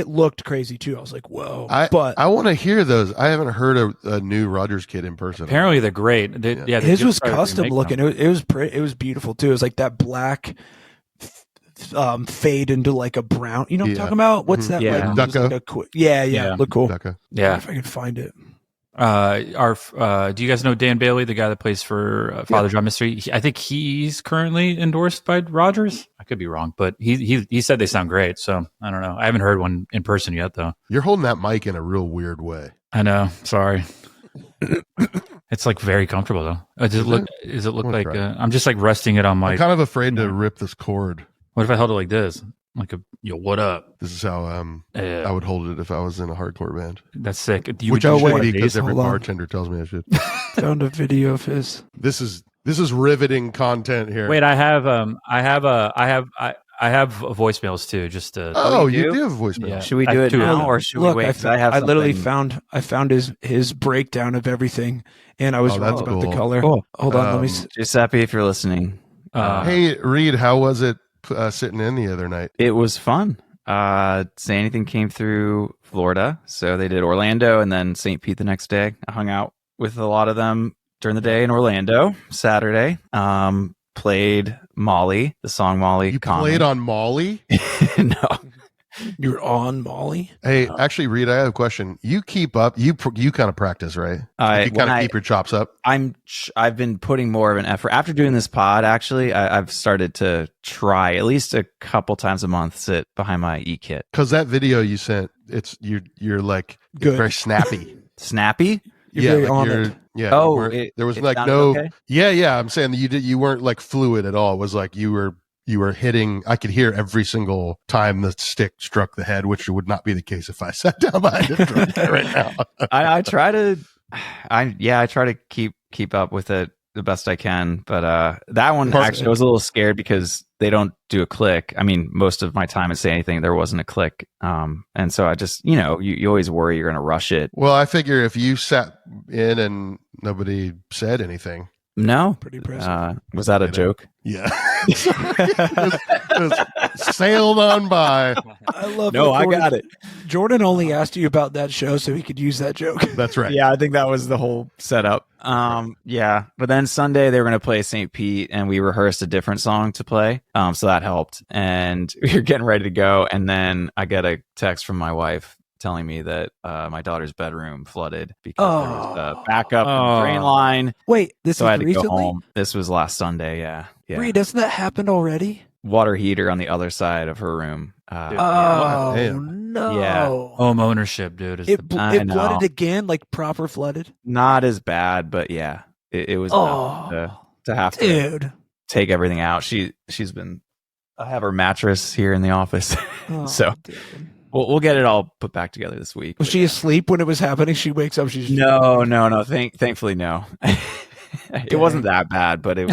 looked crazy too. I was like, whoa. But I want to hear those. I haven't heard a new Rogers kid in person. apparently they're great. They his just was started custom remaking looking. them. It was pretty. It was beautiful too. It was like that black fade into like a brown. You know what I'm Yeah. talking about? What's that? Yeah. Like, it was Ducko? like yeah. Yeah. Look cool. Becca. Yeah. If I can find it. Do you guys know Dan Bailey, the guy that plays for Father John Mystery? I think he's currently endorsed by Rogers. I could be wrong, but he said they sound great. So I don't know. I haven't heard one in person yet, though. You're holding that mic in a real weird way. I know. Sorry. It's like very comfortable though. Does it look Wanna like try it. I'm just like resting it on my. I'm kind of afraid to rip this cord. What if I held it like this? Like what up? This is how I would hold it if I was in a hardcore band. That's sick. Which Oh, is wait. shitty because Hold every on. bartender tells me I should. Found a video of his. This is riveting content here. Wait, I have voicemails too. Just to Oh, you you do? do have voicemail. Yeah. should we I do have it two of now them. or should Look, we wait? 'Cause I have literally something- found his breakdown of everything, and I was Oh, wrong that's about the cool. color. Cool. Hold on, let me. Um, Giuseppe, if you're listening, Hey, Reed, how was it sitting in the other night? it was fun. Say Anything came through Florida, so they did Orlando and then St. Pete the next day. I hung out with a lot of them during the day in Orlando. Saturday, played Molly, the song Molly. You Common. played on Molly? No, You're on Molly. Hey, actually, Reed, I have a question. You keep up. You kind of practice, right? You kind of keep your chops up. I've been putting more of an effort after doing this pod. Actually, I've started to try at least a couple times a month sit behind my e-kit. Because that video you sent, you're like Good. very snappy. Snappy. You're very on it. Yeah. Oh, you weren't- there was it like sounded no. okay? Yeah. I'm saying that you weren't like fluid at all. It was like you were hitting. I could hear every single time the stick struck the head, which would not be the case if I sat down behind a drum kit right now. I try to keep up with it the best I can, but that one Perfect. actually I was a little scared because they don't do a click. I mean, most of my time at Say Anything there wasn't a click, and so I just you always worry you're gonna rush it. Well, I figure if you sat in and nobody said anything, No, Pretty impressive. was that a joke? yeah, it was sailed on by. I love. No, that I Jordan- got it. Jordan only asked you about that show so he could use that joke. That's right. Yeah, I think that was the whole setup. Yeah, but then Sunday they were going to play St. Pete, and we rehearsed a different song to play. So that helped, and we were getting ready to go. And then I get a text from my wife telling me that my daughter's bedroom flooded because there was a backup in the drain line. Wait, this So I had is to go recently. home. This was last Sunday. Yeah. Reed, doesn't that happened already? Water heater on the other side of her room. Oh damn. no! Yeah. home ownership, dude. Is It the, I it know. flooded again, like proper flooded. Not as bad, but yeah, it was enough to have to. Dude, take everything out. She's been. I have her mattress here in the office, so dude. we'll get it all put back together this week. Was she asleep when it was happening? She wakes up. She's no. Thankfully, no. It wasn't that bad, but it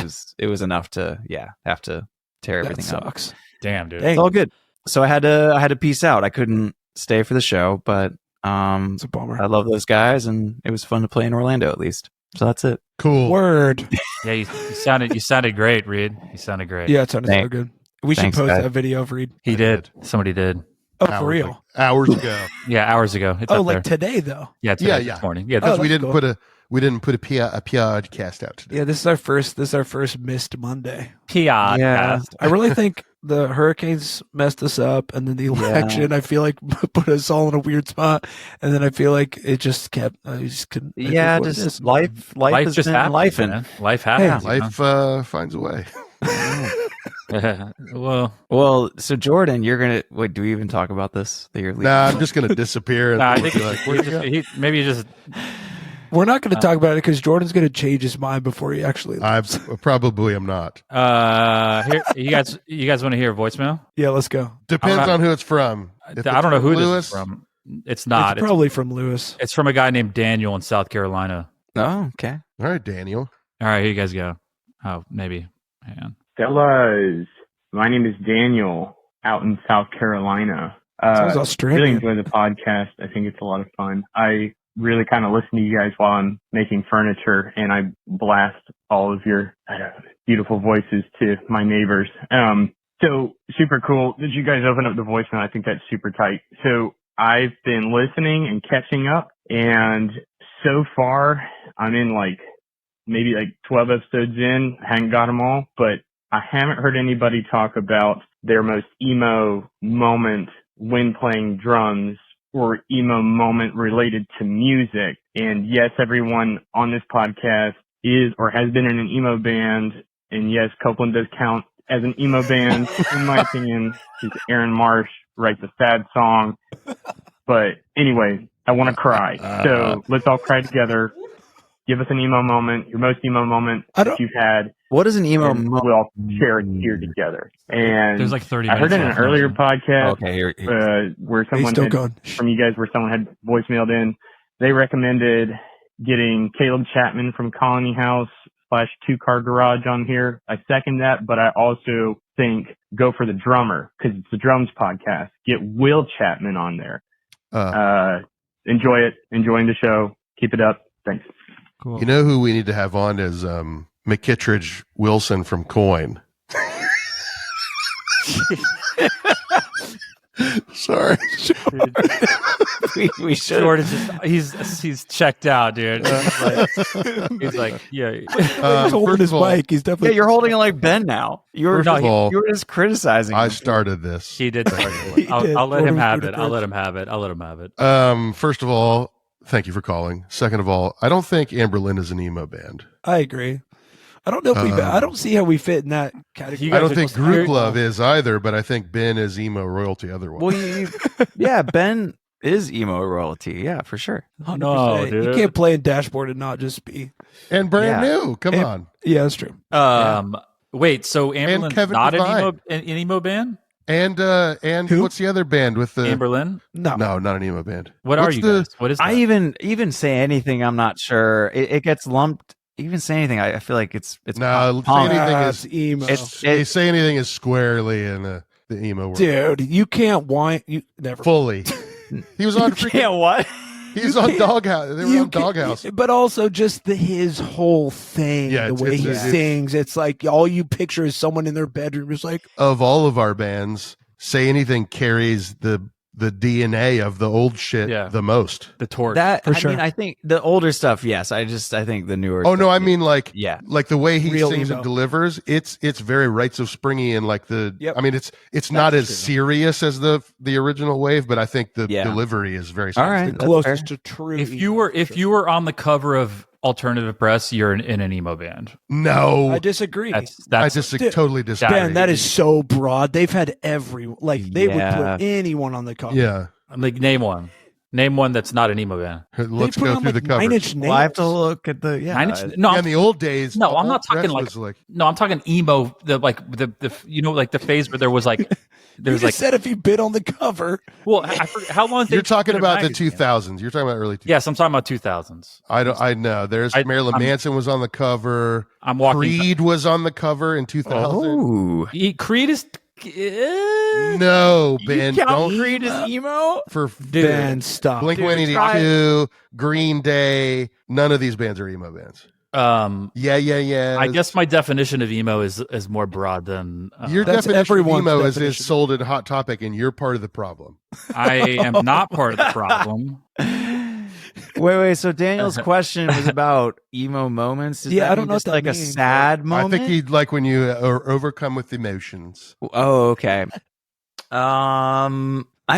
was enough to have to tear everything that up. sucks. Damn, dude. It's all good. So I had to peace out. I couldn't stay for the show, but It's a bummer. I love those guys, and it was fun to play in Orlando at least. So that's it. Cool. Word. Yeah, you sounded great, Reed. You sounded great. Yeah, it sounded so good. We should Thanks, post guys. that video of Reed. He did. Somebody did. Oh, for real? Like hours ago. Yeah, hours ago. It's Oh, up like there. today though. Yeah, today, Yeah. this morning. Yeah, Oh, We that's didn't cool. put a podcast out today. Yeah, this is our first missed Monday. podcast. Yeah. I really think the hurricanes messed us up, and then the election, I feel like put us all in a weird spot, and then I feel like it just kept. I just couldn't. it Yeah, is what it just is. life has just been happens. life, Man. Life happens. Life finds a way. Well, so Jordan, you're gonna wait. Do we even talk about this? That you're leaving? Nah, I'm just gonna disappear. And I we'll think be like, where'd you go? maybe you just. We're not going to talk about it because Jordan's going to change his mind before he actually. I probably am not. Here, you guys want to hear a voicemail? Yeah, let's go. Depends on who it's from. If I don't know who Lewis, this is from. It's not. It's probably from Lewis. It's from a guy named Daniel in South Carolina. Oh, okay. All right, Daniel. All right, here you guys go. Oh, maybe. Hang on. Fellas, my name is Daniel out in South Carolina. Sounds Really Australian. enjoy the podcast. I think it's a lot of fun. I really kind of listen to you guys while I'm making furniture, and I blast all of your beautiful voices to my neighbors. So super cool that you guys open up the voicemail. I think that's super tight. So I've been listening and catching up, and so far I'm in maybe 12 episodes in. I haven't got them all, but I haven't heard anybody talk about their most emo moment when playing drums or emo moment related to music. And yes, everyone on this podcast is or has been in an emo band. And yes, Copeland does count as an emo band, in my opinion, because Aaron Marsh writes a sad song. But anyway, I want to cry. So let's all cry together. Give us an emo moment, your most emo moment that you've had. What is an emo and moment? we'll all share it here together. And There's 30 I heard minutes in an left. earlier podcast Okay, here. where He's someone still had, going. from you guys where someone had voicemailed in, they recommended getting Caleb Chapman from Colony House / Two Car Garage on here. I second that, but I also think go for the drummer because it's the drums podcast. Get Will Chapman on there. Enjoy it. Enjoying the show. Keep it up. Thanks. Cool. You know who we need to have on is McKittridge Wilson from Coin. Sorry. we should. Jordan he's checked out, dude. He's like, yeah. He's First holding his of all, mic. He's Yeah, definitely. you're holding it like Ben now. You were First of all, you were just criticizing. I him. started this. He did. He I'll did. let him Jordan have was it. I'll let him have it. I'll let him have it. First of all, thank you for calling. Second of all, I don't think Amberlin is an emo band. I agree. I don't know if I don't see how we fit in that category. You I guys don't are think just Group very- Love is either, but I think Ben is emo royalty otherwise. Well, yeah, Ben is emo royalty. Yeah, for sure. 100%. No, You dude. can't play in Dashboard and not just be. and brand Yeah. new. Come on. Yeah, that's true. Wait, so Amberlin's Kevin not Devine. an emo band? And Who? what's the other band with the Amberlin? No. No, not an emo band. What What's are you the- guys? What is that? I even say anything, I'm not sure. It gets lumped. Even say anything, I feel like it's No, punk. say anything It's emo. They say anything is squarely in the emo world. Dude, you can't whine. You never. Fully. He was on Yeah, what? He was on Doghouse. They were You on can't- Doghouse. But also just his whole thing, Yeah, the it's- way it's- he it's- sings. It's like all you picture is someone in their bedroom just like, Of all of our bands, Say Anything carries the DNA of the old shit Yeah. the most. the torch. That For I sure. mean, I think the older stuff, yes. I think the newer. Oh no, stuff, I mean like yeah. like the way he Real sings emo. and delivers. It's very Rites of Springy and like the. Yep. I mean, it's not as true. serious as the original Wave, but I think the Yeah. delivery is very. All right. the That's closest to true. if emo, you were on the cover of Alternative Press, you're in an emo band. No, I disagree. I just Dude, totally disagree. Ben, that is so broad. They've had they would Yeah. put anyone on the cover. Yeah. like name one. Name one that's not an emo band. Let's go through the cover. Well, I have to look at the No, in the old days. No, I'm not talking No, I'm talking emo. The the phase where there was like. There's like said if you bid on the cover. Well, I forget, how long? You're talking about the 2000s. You're talking about early 2000s. Yes, I'm talking about 2000s. I know. There's Marilyn Manson was on the cover. I'm walking. Creed was on the cover in 2000. Oh, Creed is. No, Ben. Don't Creed as emo for Ben. Stop. Blink-182, Green Day. None of these bands are emo bands. Yeah. I guess my definition of emo is more broad than your definition of emo is sold at Hot Topic, and you're part of the problem. I am not part of the problem. Wait. So Daniel's question was about emo moments. I don't know. Just like means. A sad moment. I think he'd like when you are overcome with emotions. Oh, okay. I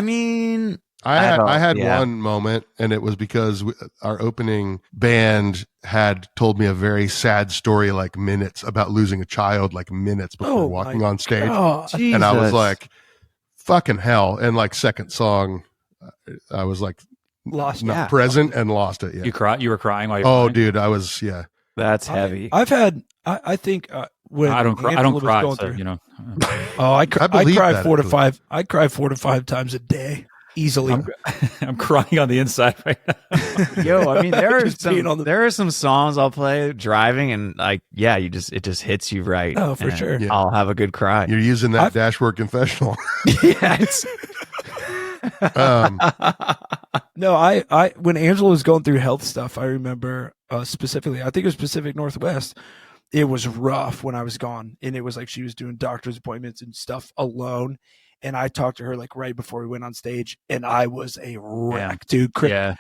mean. I had one moment, and it was because our opening band had told me a very sad story, like minutes about losing a child, like minutes before walking on stage. And I was like, fucking hell. And like second song, I was like present and lost it. Yeah. You were crying while you were dude, I was, That's heavy. I've had, I think, when I don't cry, so, through, I cry 4 to 5. I cry 4 to 5 times a day. Easily. I'm crying on the inside right now. Yo, I mean, there are some songs I'll play driving, and like, it just hits you right. Oh, for sure. Yeah. I'll have a good cry. You're using that dashboard confessional. Yes. No, I when Angela was going through health stuff, I remember specifically. I think it was Pacific Northwest. It was rough when I was gone, and it was like she was doing doctor's appointments and stuff alone. And I talked to her like right before we went on stage, and I was a wreck, dude.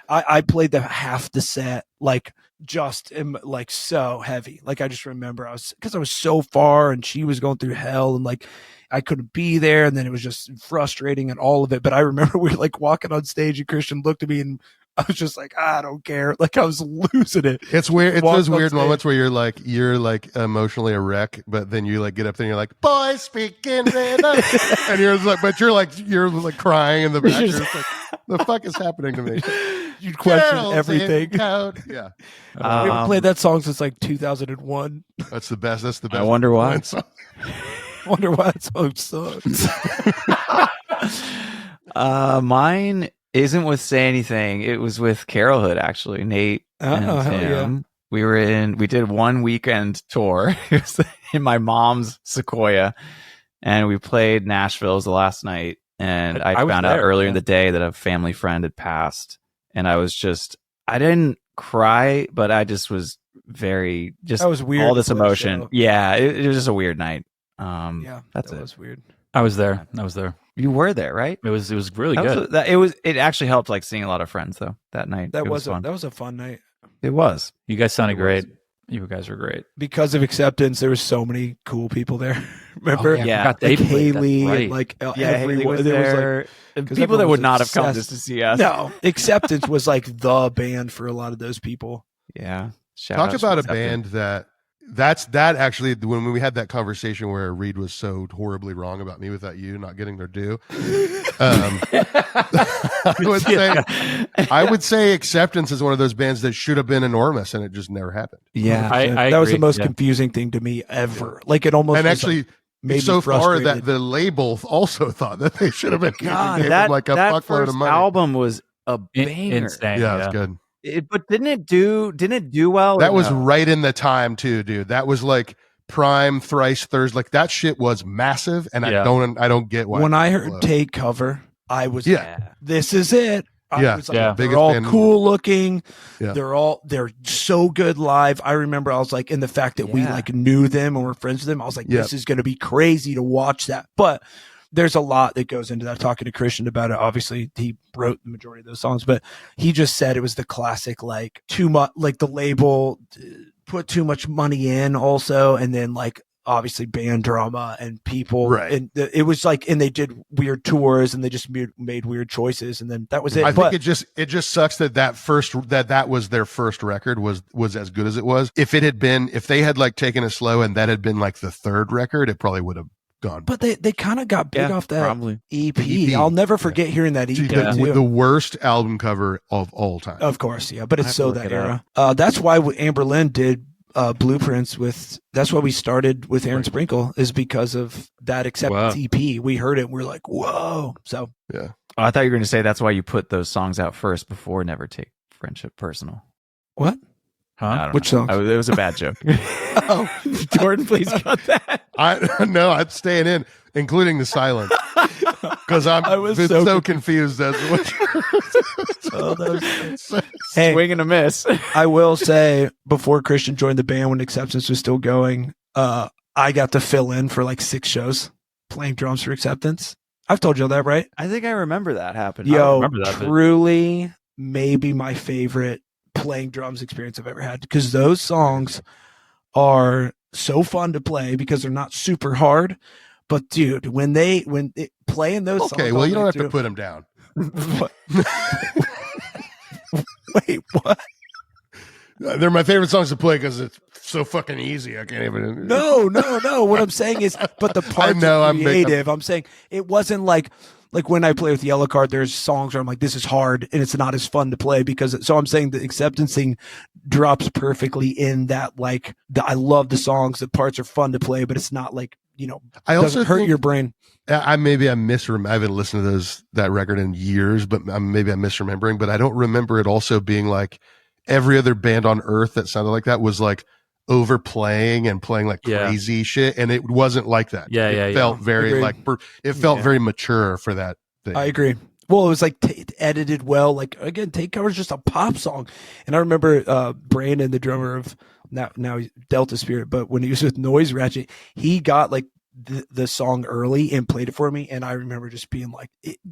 I played half the set, like just like so heavy. Like I just remember because I was so far, and she was going through hell, and like I couldn't be there, and then it was just frustrating and all of it. But I remember we were like walking on stage, and Christian looked at me, and I was just like, I don't care. Like I was losing it. It's weird. It's those weird moments where you're like emotionally a wreck, but then you like get up there and you're like, boys speaking rhythm. And you're like crying in the back. You're just like, the fuck is happening to me? You question everything. Yeah. We haven't played that song since like 2001. That's the best. I wonder why. Wonder why that song sucks. Mine isn't with Say Anything. It was with Carolhood, actually. Nate and Tim. Yeah. We did one weekend tour. It was in my mom's Sequoia, and we played Nashville. It was the last night, and I found out earlier in the day that a family friend had passed, and I didn't cry, but I just was that was weird. All this emotion. Yeah, it was just a weird night. That was weird. I was there. You were there, right? It was really good. It actually helped, like seeing a lot of friends though that night. That was fun. That was a fun night. It was. You guys sounded great. You guys were great. Because of Acceptance, there was so many cool people there. Remember? Like Haley, and like everyone was there. Like, people that would not have come just to see us. No, Acceptance was like the band for a lot of those people. Yeah. Talk about a band that actually, when we had that conversation where Reed was so horribly wrong about Me Without You not getting their due, I would say Acceptance is one of those bands that should have been enormous, and it just never happened. Yeah, that was the most confusing thing to me ever. Like it almost made so far that the label also thought that they should have been. God, that first album was a banger. Insane. Yeah, it's good. But didn't it do well? That was right in the time too, dude. That was like prime Thrice Thursday. Like that shit was massive, and I don't get why. When I heard Take Cover, I was this is it. I was like, they're all cool looking. Yeah. They're so good live. I remember I was like, in the fact that we like knew them and were friends with them, I was like, this is going to be crazy to watch that. But there's a lot that goes into that. Talking to Christian about it, obviously he wrote the majority of those songs, but he just said it was the classic, like too much, like the label put too much money in also. And then like, obviously band drama and people, right. And it was like, and they did weird tours and they just made weird choices. And then that was it. I think it just sucks that was their first record was as good as it was. If they had like taken it slow and that had been like the third record, it probably would have gone. But they kind of got big off that probably. EP. EP. I'll never forget hearing that EP. The worst album cover of all time. Of course, yeah, but it's so that era. Up. That's why Amberlynn did Blueprints with. That's why we started with Aaron Sprinkle, is because of that Acceptance EP. We heard it, and we're like, whoa. So yeah. Oh, I thought you were going to say that's why you put those songs out first before Never Take Friendship Personal. What? Huh? Which song? It was a bad joke. Oh, Jordan, please cut that. I'm staying in, including the silence, because I was so confused as to what. Hey, swing and a miss. I will say, before Christian joined the band, when Acceptance was still going, I got to fill in for like 6 shows playing drums for Acceptance. I've told you that, right? I think I remember that happening. Yo, remember that, truly, maybe my favorite playing drums experience I've ever had, because those songs are so fun to play because they're not super hard. But dude, when playing those songs, okay, well, you don't have to put them down. Wait, what? They're my favorite songs to play because it's so fucking easy. I can't even. No. What I'm saying is, but the parts are creative. I'm saying it wasn't like when I play with Yellow Card, there's songs where I'm like, this is hard and it's not as fun to play so I'm saying the Acceptance thing drops perfectly in that, I love the songs. The parts are fun to play, but it's not like, I also doesn't hurt your brain. I haven't listened to that record in years, but maybe I'm misremembering, but I don't remember it also being like every other band on earth that sounded like that was like overplaying and playing like crazy shit, and it wasn't like that. It felt very very mature for that thing. I agree. Well, it was like edited well. Like, again, Take Cover is just a pop song. And I remember Brandon, the drummer of now he's Delta Spirit, but when he was with Noise Ratchet, he got like the song early and played it for me, and I remember just being like,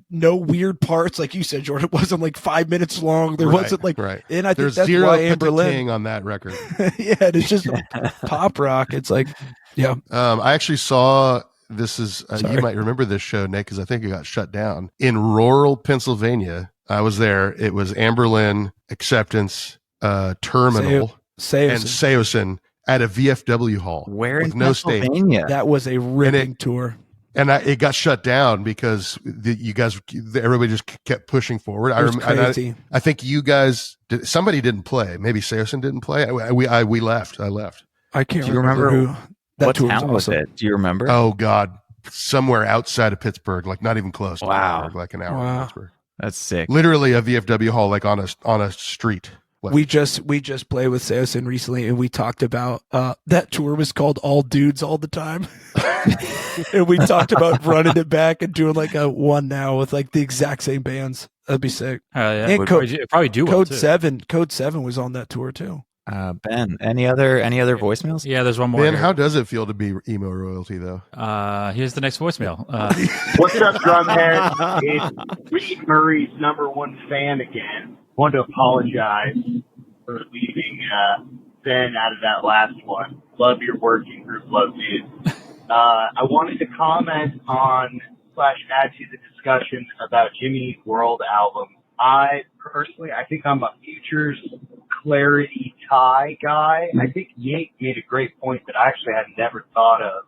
no weird parts, like you said, Jordan. It wasn't like 5 minutes long. There wasn't like, and I think that's why Amberlynn on that record. Yeah, it's just pop rock. It's like, yeah. I actually saw this is you might remember this show, Nick, because I think it got shut down in rural Pennsylvania. I was there. It was Amberlynn, Acceptance, Terminal, and Seosin at a VFW hall. Where in no stage. That was a ripping tour. And it got shut down because everybody just kept pushing forward. Crazy. I think you guys, somebody didn't play. Maybe Seosin didn't play. We left. I left. I can't remember who. What town was it? Do you remember? Oh God, somewhere outside of Pittsburgh, like not even close to Pittsburgh, like an hour from Pittsburgh. That's sick. Literally a VFW hall, like on a street. We just played with Seosin recently, and we talked about that tour was called All Dudes All the Time, and we talked about running it back and doing like a one now with like the exact same bands. That'd be sick. Yeah, and probably do Code 7. Code 7 was on that tour too. Ben, any other voicemails? Yeah, there's one more. Ben, here. how does it feel to be emo royalty though? Here's the next voicemail. What's up, Drumhead? It's Reed Murray's #1 fan again. Want to apologize for leaving Ben out of that last one. Love your working group, love dudes. I wanted to comment on / add to the discussion about Jimmy Eat World album. I think I'm a Futures Clarity tie guy. I think Nate made a great point that I actually had never thought of,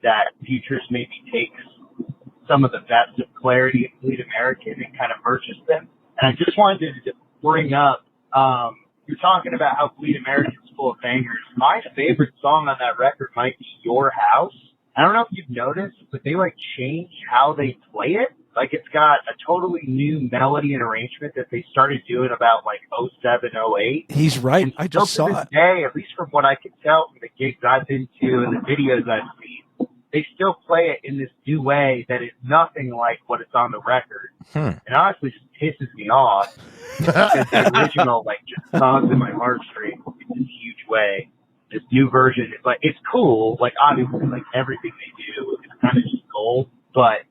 that Futures maybe takes some of the best of Clarity and Bleed American and kind of merges them. And I just wanted to bring up, you're talking about how Bleed American's full of bangers. My favorite song on that record might be Your House. I don't know if you've noticed, but they like change how they play it. Like it's got a totally new melody and arrangement that they started doing about like 07, 08. He's right. I just saw it. Today, at least from what I can tell from the gigs I've been to and the videos I've seen, they still play it in this new way that is nothing like what it's on the record. And honestly just pisses me off because the original like just songs in my heartstrings in this huge way. This new version is like, it's cool. Like obviously like everything they do is kind of just gold, but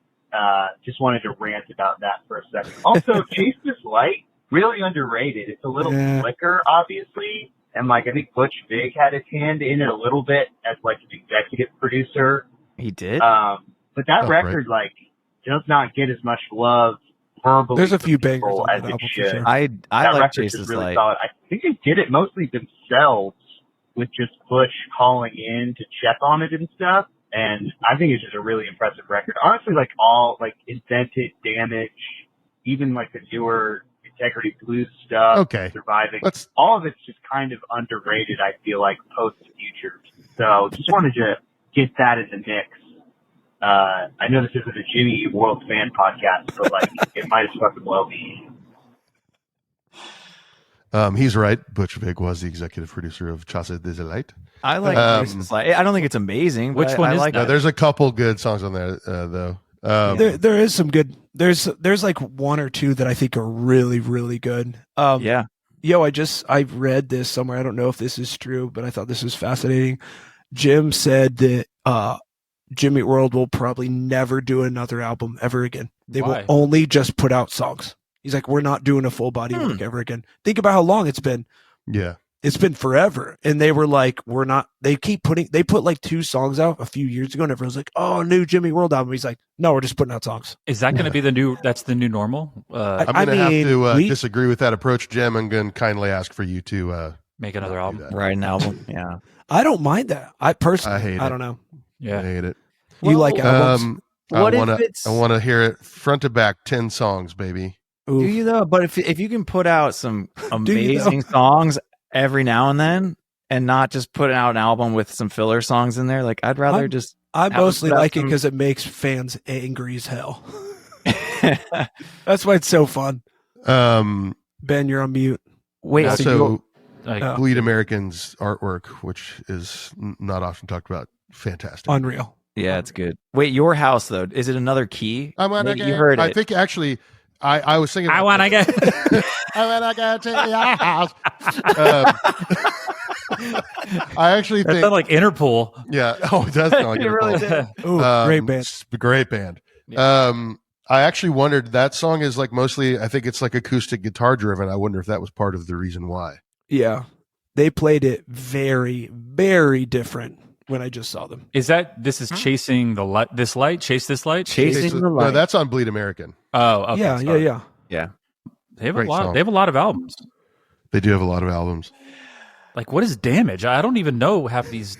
just wanted to rant about that for a second. Also, Chase This Light, really underrated. It's a little slicker, obviously. And like, I think Butch Vig had his hand in it a little bit as like an executive producer. He did? But that record, like, does not get as much love verbally. There's a few bangers on as that it album should. for sure. I like Chase This really Light. Solid. I think they did it mostly themselves with just Butch calling in to check on it and stuff. And I think it's just a really impressive record. Honestly, like all, like Invented, Damage, even like the newer Integrity Blues stuff, Okay. Surviving, all of it's just kind of underrated, I feel like, post-Future. So just wanted to get that in the mix. I know this isn't a Jimmy Eat World fan podcast, but like it might as fucking well be. He's right. Butch Vig was the executive producer of Chasse des Light. I like Voices Light. I don't think it's amazing. But Which one I is like that? No, there's a couple good songs on there, though. There is some good. There's like one or two that I think are really, really good. Yeah. I read this somewhere. I don't know if this is true, but I thought this was fascinating. Jim said that Jimmy Eat World will probably never do another album ever again. They will only just put out songs. He's like, we're not doing a full body work ever again. Think about how long it's been. Yeah. It's been forever. And they were like, they put like 2 songs out a few years ago and everyone's like, oh, new Jimmy Eat World album. He's like, no, we're just putting out songs. Is that going to be that's the new normal? I'm going to have to disagree with that approach, Jim. I'm going to kindly ask for you to make another album. Write an album. Yeah. I don't mind that. I personally, hate it. I don't know. Yeah. I hate it. You like albums? I want to hear it front to back, 10 songs, baby. Oof. Do you though? But if you can put out some amazing songs every now and then, and not just put out an album with some filler songs in there, like I'd rather just. I mostly like it because it makes fans angry as hell. That's why it's so fun. Ben, you're on mute. Wait, also, Bleed American's artwork, which is not often talked about, fantastic, unreal. Yeah, it's good. Wait, Your House though, is it another key? You heard it. I think actually. I was thinking. I want to get. I want to go to your house. I actually think sounds like Interpol. Yeah. Oh, it does sound like Interpol. Really did. Great band. Great band. Yeah. I actually wondered, that song is like mostly, I think it's like acoustic guitar driven. I wonder if that was part of the reason why. Yeah, they played it very, very different. When I just saw them. This is Chasing the Light, this light? Chase This Light? Chasing the Light. No, that's on Bleed American. Oh, okay. Yeah. They have a lot of albums. They do have a lot of albums. Like, what is Damage? I don't even know half these.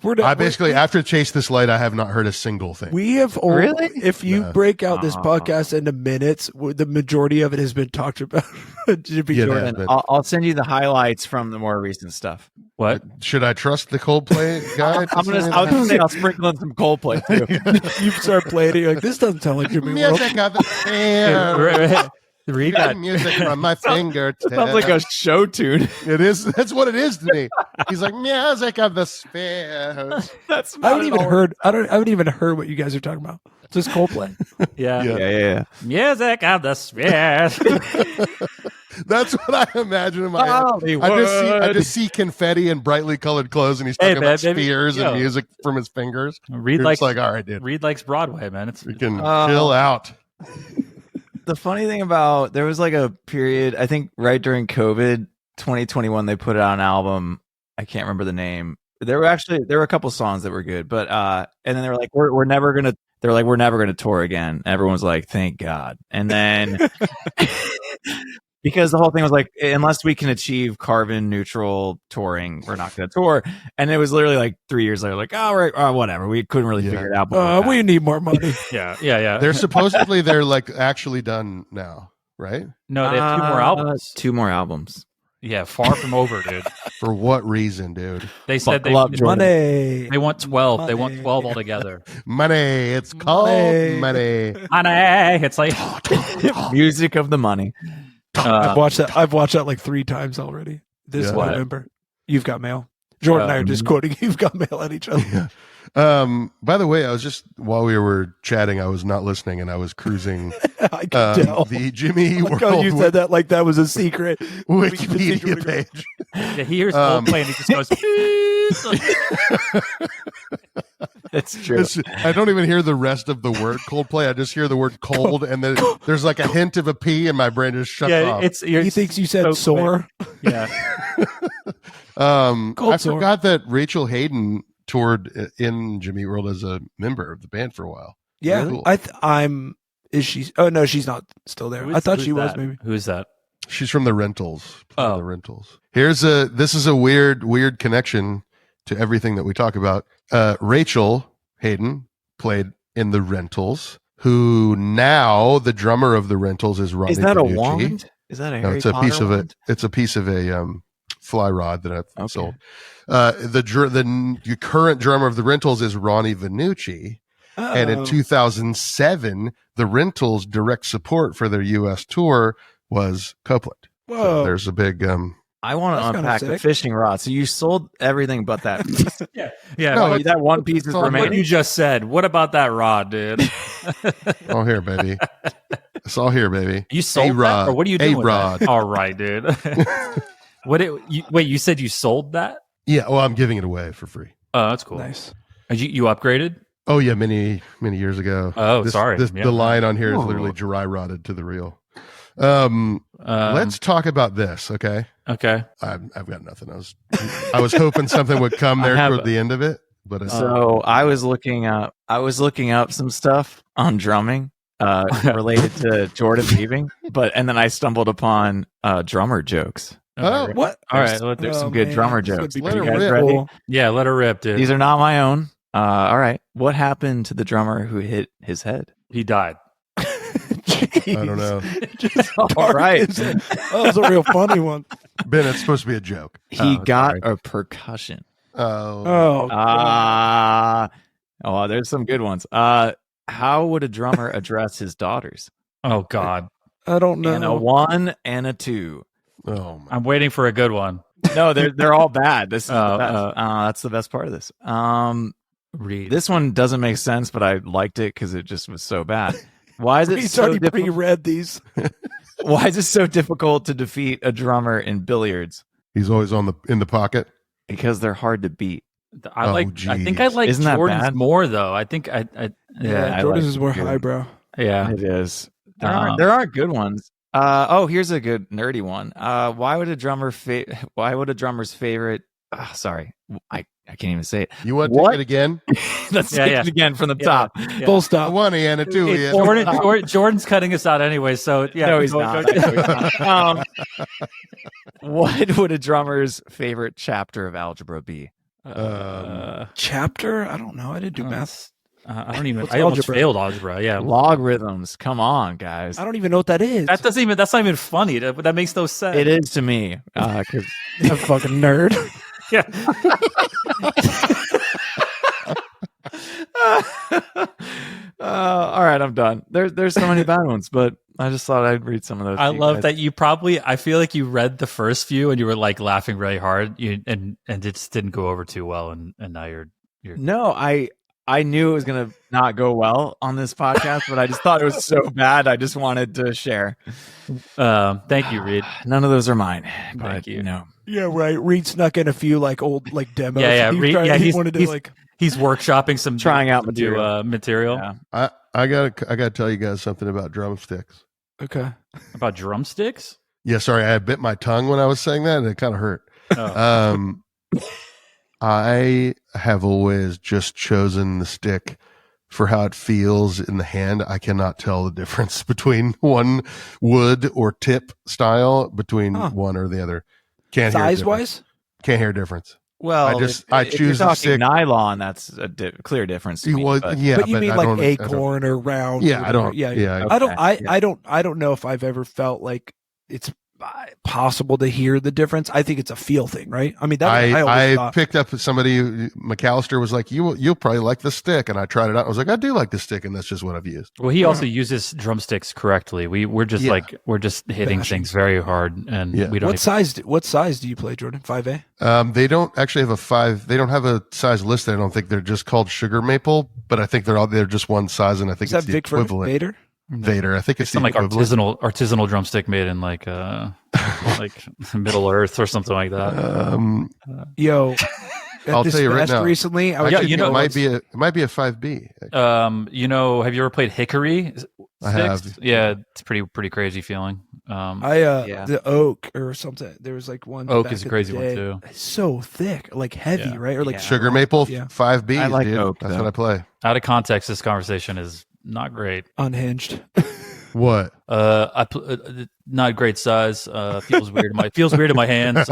After Chase This Light, I have not heard a single thing. We have really. If you break out this podcast into minutes, the majority of it has been talked about. Jordan, I'll send you the highlights from the more recent stuff. What should I trust the Coldplay guy? I'll sprinkle in some Coldplay too. You start playing it, you're like, this doesn't sound like Jimmy World. Read that music from my fingertips. Sounds like a show tune. It is. That's what it is to me. He's like, music of the spheres. I haven't even heard what you guys are talking about. It's just Coldplay. Yeah. Music of the spheres. That's what I imagine in my head. I just see confetti and brightly colored clothes, and he's talking about spheres and music from his fingers. All right, dude. Reed likes Broadway, man. We can chill out. The funny thing about, there was like a period, I think right during COVID, 2021, they put out an album. I can't remember the name. There were a couple songs that were good, but and then they were like, we're never gonna tour again. And everyone was like, thank God. And then because the whole thing was like, unless we can achieve carbon neutral touring, we're not going to tour. And it was literally like 3 years later, like, whatever. We couldn't really figure it out. We need more money. Yeah. They're like actually done now, right? No, they have 2 more albums. 2 more albums. Yeah, far from over, dude. For what reason, dude? They said they want 12. They want 12 altogether. Money. It's called money. Money. It's like music of the money. I've watched that like 3 times already this November. You've Got Mail. Jordan and I are just quoting You've Got Mail at each other. Yeah. By the way, I was just, while we were chatting, I was not listening and I was cruising I can tell. the Jimmy Eat World. You said that like that was a secret Wikipedia page. Yeah, he hears Coldplay and he just goes. It's true. I don't even hear the rest of the word Coldplay. I just hear the word cold, and then there's like a hint of a P, and my brain just shuts off. He thinks you said sore. Yeah. I forgot that Rachel Hayden toured in Jimmy Eat World as a member of the band for a while. Yeah, cool. Is she? Oh no, she's not still there. I thought she was. Maybe. Who's that? She's from the Rentals. The Rentals. This is a weird connection to everything that we talk about. Rachel Hayden, played in the Rentals, who now the drummer of the Rentals is Ronnie Is that Benucci. a wand? Is that a Harry it's a Potter piece of wand? it. It's a piece of a fly rod that I've Okay. sold. The current drummer of the Rentals is Ronnie Benucci. And in 2007, the Rentals' direct support for their U.S. tour was Copeland. Whoa. So there's a big. I want That's to kinda unpack the sick. fishing rod. So you sold everything but that piece. Yeah. No, Oh, that one piece is all What remaining. you just said. What about that rod, dude? all here, baby. It's all here, baby. You sold A-Rod. that, or what are you doing A-Rod. with that? All right, dude. Wait, you said you sold that? Yeah. Well, I'm giving it away for free. Oh, that's cool. Nice. You upgraded? Oh yeah, many years ago. Oh, sorry. Yeah. The line on here is Oh. literally dry rotted to the reel. Let's talk about this, okay? Okay. I've got nothing. I was hoping something would come there toward the end of it, but So I was looking up some stuff on drumming related to Jordan leaving, and then I stumbled upon drummer jokes. Oh, What? All right. There's some good drummer jokes. Let You her guys rip. ready? Cool. Yeah, let her rip, dude. These are not my own. All right. What happened to the drummer who hit his head? He died. I don't know. All right. That was a real funny one. Ben, it's supposed to be a joke. He Oh, got sorry. a percussion. Oh, Oh, There's some good ones. How would a drummer address his daughters? Oh God. I don't know. And a 1 and a 2. oh my. I'm waiting for a good one. No, they're all bad. This is Oh, the best. That's the best part of this. Read. This one doesn't make sense, but I liked it because it just was so bad. Why is it He's so already difficult? pre-read these. Why is it so difficult to defeat a drummer in billiards? He's always in the pocket. Because they're hard to beat. I Oh, like. I think I geez. like Isn't that Jordan's bad? more though. I think I Yeah, I Jordan's like is more good. highbrow. yeah. It is. Um, There aren't good ones. Here's a good nerdy one. Why would a drummer's favorite? Sorry, I can't even say it. You want to What? take it again? Let's Yeah, take yeah. it again from the Yeah. top. Yeah. Full A stop. one and a two. It's Ian. Jordan's cutting us out anyway, so yeah. No, he's go- not. go- No, he's not. What would a drummer's favorite chapter of algebra be? Chapter? I don't know. I didn't do Uh, math. I don't even. What's I almost algebra? failed algebra. Yeah. Logarithms. Come on, guys. I don't even know what that is. That doesn't even. That's not even funny. That makes no sense. It is to me. 'Cause a fucking nerd. Yeah. all right, I'm done. There's so many bad ones, but I just thought I'd read some of those. I to you love guys. that you probably. I feel like you read the first few and you were like laughing really hard. And it just didn't go over too well. And now you're. No, I knew it was gonna not go well on this podcast, but I just thought it was so bad. I just wanted to share. Thank you, Reed. None of those are mine. But, Thank you. Yeah, right. Reed snuck in a few like old like demos. Yeah. He Reed, tried- yeah. he He's wanted to he's, like. he's workshopping some Trying out some material. new, material Yeah. I gotta tell you guys something about drumsticks. Okay. about drumsticks. Yeah, sorry, I bit my tongue when I was saying that, and it kind of hurt. Oh. I have always just chosen the stick for how it feels in the hand. I cannot tell the difference between one wood or tip style between Huh. one or the other. Can't hear a Size difference. wise? Can't hear a difference. Well, I if choose you're the talking stick. nylon. That's a clear difference. To me, Well, but- yeah, but you mean I like don't- I don't- acorn or round? Yeah, or I don't. whatever. Yeah, I don't. Okay, yeah. I don't know if I've ever felt like it's possible to hear the difference. I think it's a feel thing, right? I mean, that I always I thought. picked up somebody. McAllister was like, "You'll probably like the stick," and I tried it out. I was like, "I do like the stick," and that's just what I've used. Well, he also uses drumsticks correctly. We're just Yeah. we're just hitting Bashing. things very hard, and Yeah. we don't. What size do you play, Jordan? 5A? They don't actually have a 5. They don't have a size listed. I don't think they're just called sugar maple, but I think they're just one size, and I think Is that it's the Vic equivalent. Vader? Vader. I think it's some the like equivalent. artisanal drumstick made in like Middle Earth or something like that. Yo, at I'll this tell you right fest now. recently, I was Actually, you know it might be a 5B. Have you ever played Hickory? I have. Sticks? Yeah, it's pretty crazy feeling. Yeah. the oak or something. There was like one. Oak back is a in the crazy one, day. too. It's so thick, like heavy, Yeah. right? Or like Yeah. Sugar maple Yeah. 5B. I like dude. oak, That's though. what I play. Out of context, this conversation is not great. unhinged. What? Not great size. Feels weird. Feels weird in my hands.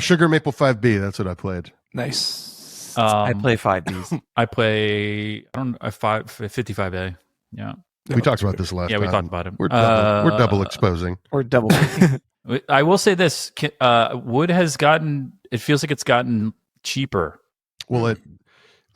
Sugar maple 5B. That's what I played. Nice. I play 5Bs. I play. I don't. I 55A. Yeah. We talked about this last time. Yeah, we talked about it. We're double exposing. Or double. I will say this: wood has gotten. It feels like it's gotten cheaper. Well,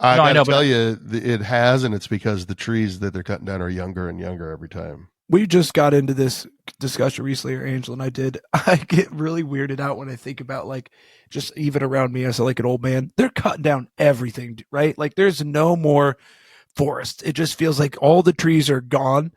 I know, tell you, it has, and it's because the trees that they're cutting down are younger and younger every time. We just got into this discussion recently, or Angela and I did. I get really weirded out when I think about, like, just even around me as like an old man, they're cutting down everything, right? Like, there's no more forest. It just feels like all the trees are gone.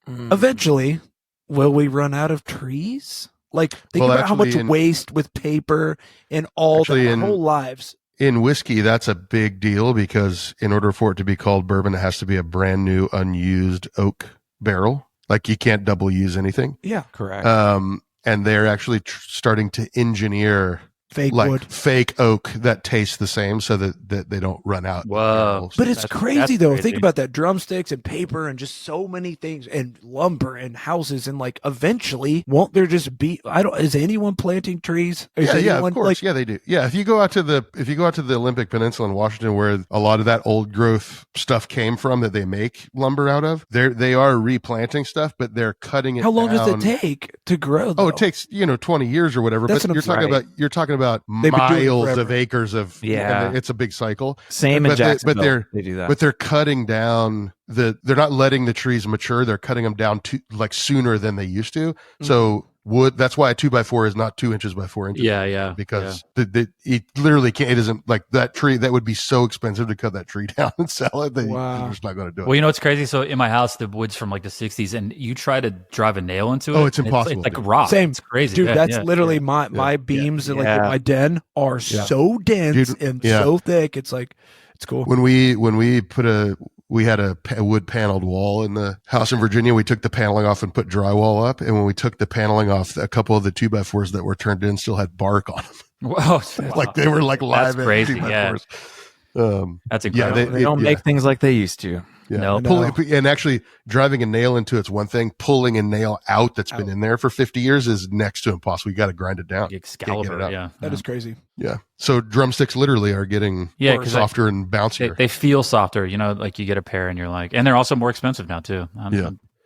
Eventually, will we run out of trees? Like, think about how much waste with paper and all our whole lives. In whiskey, that's a big deal because in order for it to be called bourbon, it has to be a brand new, unused oak barrel. Like, you can't double use anything. Yeah, correct. And they're actually starting to engineer fake wood, fake oak that tastes the same, so that they don't run out. Whoa! But it's crazy though. Crazy. Think about that: drumsticks and paper and just so many things, and lumber and houses, and like eventually, won't there just be? Is anyone planting trees? Yeah, of course. Yeah, they do. Yeah, if you go out to the Olympic Peninsula in Washington, where a lot of that old growth stuff came from that they make lumber out of, they are replanting stuff, but they're cutting it. How long down. does it take to grow? Though? Oh, it takes 20 years or whatever. That's but you're talking about miles of acres of it's a big cycle. Same in Jacksonville. They do that. But they're cutting down they're not letting the trees mature. They're cutting them down sooner than they used to. Mm-hmm. So wood, that's why a 2x4 is not 2 inches by 4 inches. Yeah. Because it literally can't. It isn't like that tree. That would be so expensive to cut that tree down and sell it. They're just not going to do it. Well, you know what's crazy? So in my house, the wood's from like the 60s, and you try to drive a nail into it. Oh, it's impossible. It's like rock. Same. It's crazy, dude. That's literally my beams and like in my den are so dense and so thick. It's like it's cool. When we put we had a wood paneled wall in the house in Virginia. We took the paneling off and put drywall up. And when we took the paneling off, a couple of the 2x4s that were turned in still had bark on them. Whoa. Like they were like live. That's crazy. 2x4s. That's incredible. They don't make things like they used to. Yeah. No. And actually driving a nail into it's one thing. Pulling a nail out that's been in there for 50 years is next to impossible. You got to grind it down. Excalibur, that is crazy. Yeah. So drumsticks literally are getting softer and bouncier. They feel softer. Like you get a pair and you're like, and they're also more expensive now too.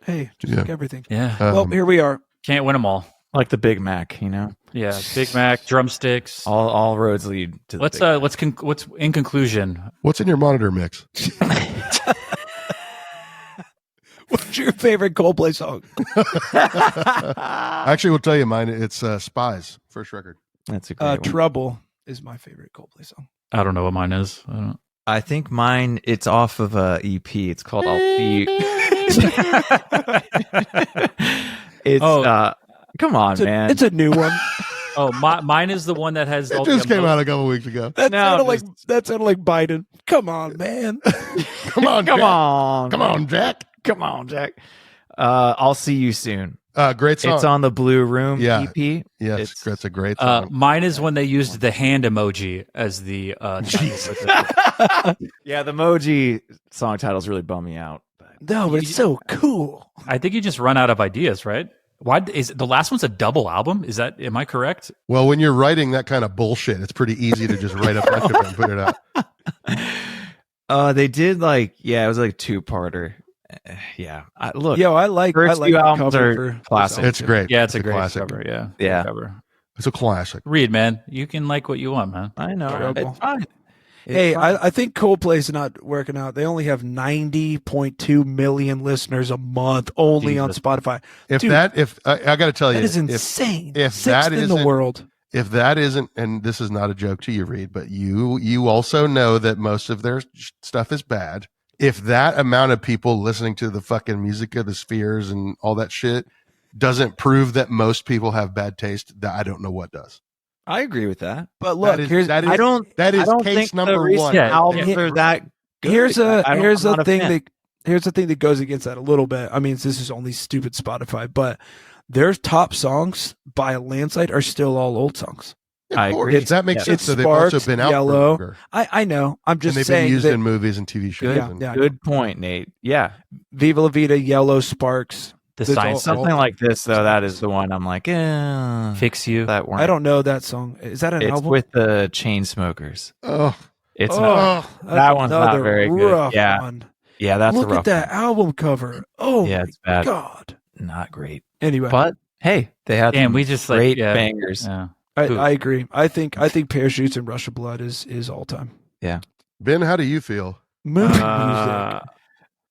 Hey, just like everything. Yeah. Well, here we are. Can't win them all. Like the Big Mac, Yeah, Big Mac, drumsticks. All roads lead to. What's in conclusion? What's in your monitor mix? What's your favorite Coldplay song? Actually, we'll tell you mine. It's Spies, first record. That's a great one. Trouble is my favorite Coldplay song. I don't know what mine is. I think mine. It's off of a EP. It's called "I'll See You." Come on, man. It's a new one. Mine is the one that has. It just came out a couple weeks ago. That sounded like Biden. Come on, man. Come on, Jack. Come on, Jack. I'll See You Soon. Great song. It's on the Blue Room EP. Yes, that's a great song. Mine is when they used the hand emoji as the. Yeah, the emoji song titles really bum me out. No, but it's so cool. I think you just run out of ideas, right? Why is the last one's a double album? Am I correct? Well, when you're writing that kind of bullshit, it's pretty easy to just write a bunch of it and put it out. They did it was like a 2-parter. I like first few albums are classic. It's great. Yeah, it's a great classic cover. Yeah. Cover. It's a classic. Read, man. You can like what you want, man. I know. It's fine. I think Coldplay's not working out. They only have 90.2 million listeners a month only on Spotify. I got to tell you, that is insane. If Sixth that in the world. If that isn't, and this is not a joke to you, Reed, but you also know that most of their stuff is bad. If that amount of people listening to the fucking music of the Spheres and all that shit doesn't prove that most people have bad taste, that I don't know what does. I agree with that. But look, I don't case number one. Albums are that good. Here's the thing that goes against that a little bit. I mean, this is only stupid Spotify, but their top songs by a landslide are still all old songs. I agree. That makes sense. So they've also been out Yellow. for longer. I know. I'm just and saying they've been used in movies and TV shows. Good point, Nate. Yeah. Viva La Vida, Yellow, Sparks. Something like this, though, that is the one I'm like, Fix You. That one. I don't know that song. Is that an album? It's with the Chainsmokers. Oh, It's not, that one's not very good. Yeah. One. Yeah, that's Look a rough at that one. album cover. Oh, Yeah, my it's bad. God. Not great. Anyway. But hey, they had some we just great like, bangers. Yeah. I agree. I think Parachutes and Rush of Blood is all time. Yeah. Ben, how do you feel? Mood music.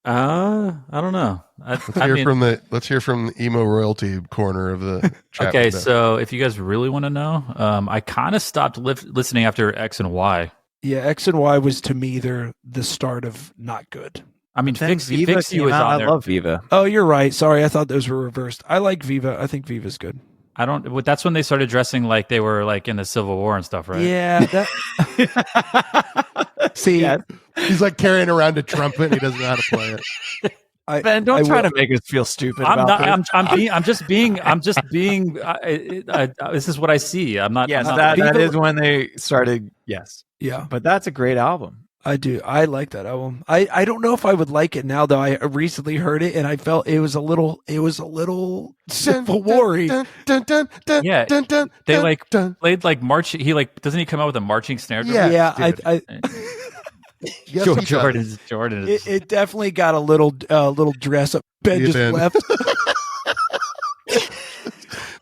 I don't know. Let's hear from the emo royalty corner of the chat. Okay, so if you guys really want to know, I kind of stopped listening after X and Y. Yeah, X and Y was to me the start of not good. I mean, Fix You is I on there. love Viva. Oh, you're right. Sorry, I thought those were reversed. I like Viva. I think Viva's good. I don't. But that's when they started dressing like they were like in the Civil War and stuff, right? Yeah. See, Yeah. He's like carrying around a trumpet and he doesn't know how to play it. Ben, don't try to make us feel stupid. I'm about not. this. I'm just being. This is what I see. I'm not. Yes, I'm not, that is when they started. Yes, yeah, but that's a great album. I do. I like that album. I don't know if I would like it now though. I recently heard it and I felt it was a little Civil War-y. Yeah, they like played like march. He like doesn't he come out with a marching snare drum? Yeah. Yes, he does. Jordan. It definitely got a little dress up. Ben just left.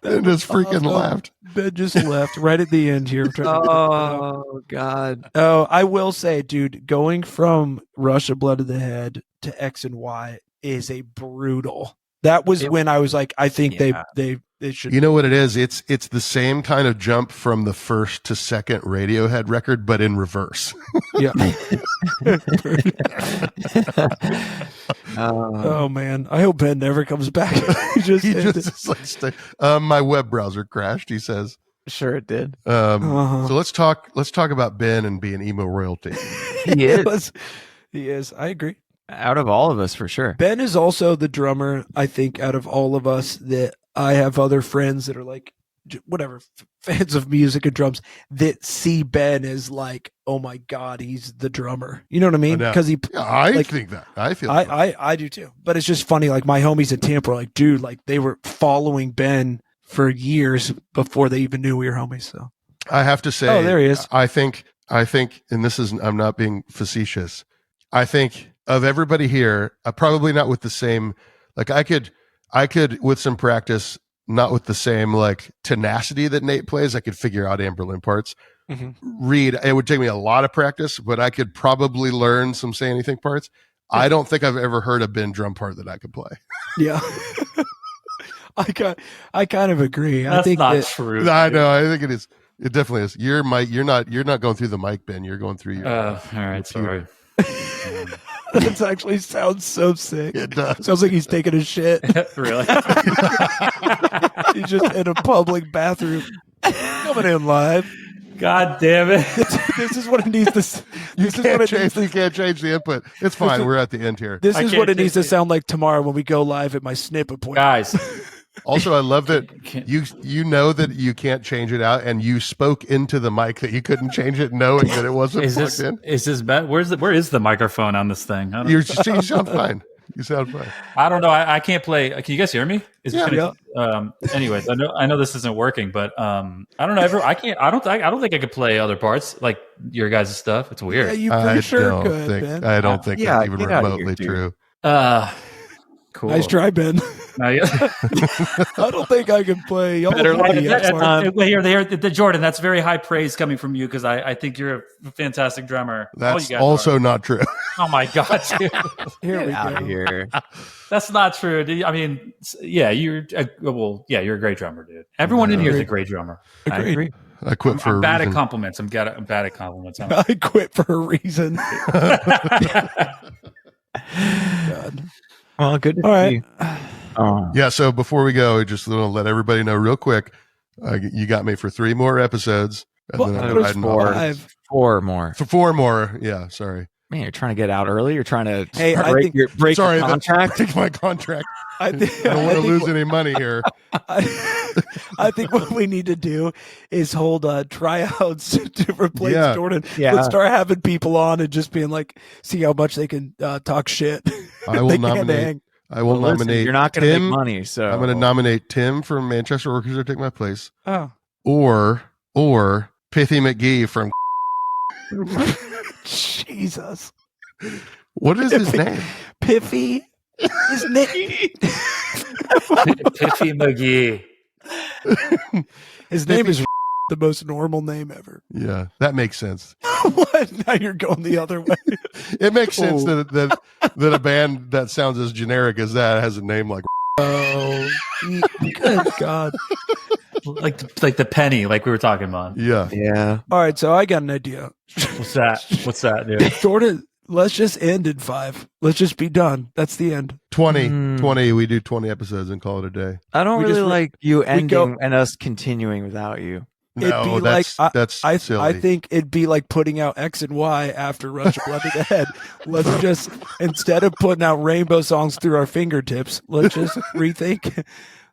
Ben just freaking left. Ben just left right at the end here. Oh God! Oh, I will say, dude, going from Rush of Blood to the Head to X and Y is a brutal. That was when I was like, I think they should. You know what it is? It's the same kind of jump from the first to second Radiohead record, but in reverse. Yeah. Oh man, I hope Ben never comes back. he just is like, my web browser crashed. He says, "Sure, it did." So let's talk about Ben and being emo royalty. He is. He is. I agree. Out of all of us, for sure. Ben is also the drummer, I think, out of all of us that I have other friends that are like, whatever, fans of music and drums that see Ben as like, oh my God, he's the drummer. You know what I mean? Because I think that. I feel I do too. But it's just funny. Like my homies in Tampa are like, dude, like they were following Ben for years before they even knew we were homies. So I have to say, oh, there he is. I think, and this is, I'm not being facetious. I think of everybody here, probably not with the same, like I could with some practice, not with the same like tenacity that Nate plays, I could figure out Amberlin parts. Mm-hmm. Reed, it would take me a lot of practice, but I could probably learn some Say Anything parts. I don't think I've ever heard a Ben drum part that I could play. Yeah. I kind of agree. That's I think not true. I know. I think it is. It definitely is. You're not going through the mic, Ben. You're going through your. All right. Sorry. That actually sounds so sick. It does. Sounds like he's taking a shit. Really? He's just in a public bathroom. Coming in live. God damn it. This is what it needs to. You can't change the input. It's fine. We're at the end here. This is what it needs to sound like tomorrow when we go live at my snip appointment. Guys. Also, I love that you know that you can't change it out, and you spoke into the mic that you couldn't change it, knowing that it wasn't plugged in. Is this bad? Where is the microphone on this thing? You sound fine. You sound fine. I don't know. I can't play. Can you guys hear me? Yeah. Anyways, I know this isn't working, but I don't know. I don't think I could play other parts like your guys' stuff. It's weird. Yeah, you pretty sure could, Ben. I don't think that's even remotely true. Cool. Nice try, Ben. I don't think I can play. Jordan, that's very high praise coming from you because I think you're a fantastic drummer. That's also not true. Oh my God, dude. Here we go. Here. That's not true. I mean, yeah, you're a great drummer, dude. Everyone in here is a great drummer. Agreed. I agree. I quit for I'm a bad reason. at compliments. I'm bad at compliments. I quit for a reason. God. Well, good to All see right. Yeah, so before we go, I just want to let everybody know real quick, you got me for 3 more episodes. And then I'm riding off. 4 more. For 4 more. Yeah, sorry. Man, you're trying to get out early. You're trying to break your contract. Break my contract. I don't want to lose any money here. I think what we need to do is hold tryouts to replace Jordan. Yeah. Let's start having people on and just being like, see how much they can talk shit. I will nominate. You're not going to make money, so I'm going to nominate Tim from Manchester Orchestra to take my place. Oh, or Pithy McGee from. Jesus. What is his name? Piffy. His name. Piffy McGee. His name is the most normal name ever. Yeah, that makes sense. What? Now you're going the other way. It makes sense that a band that sounds as generic as that has a name like. Oh, good God. like the penny, like we were talking about. Yeah. All right, so I got an idea. What's that, dude? Jordan, let's just end in 5. Let's just be done. That's the end. 20. We do 20 episodes and call it a day. I don't We really just- like you ending and us continuing without you. It'd be No, that's I silly. think it'd be like putting out X and Y after Rush of Blood to the Head. Let's just, instead of putting out rainbow songs through our fingertips, let's just rethink.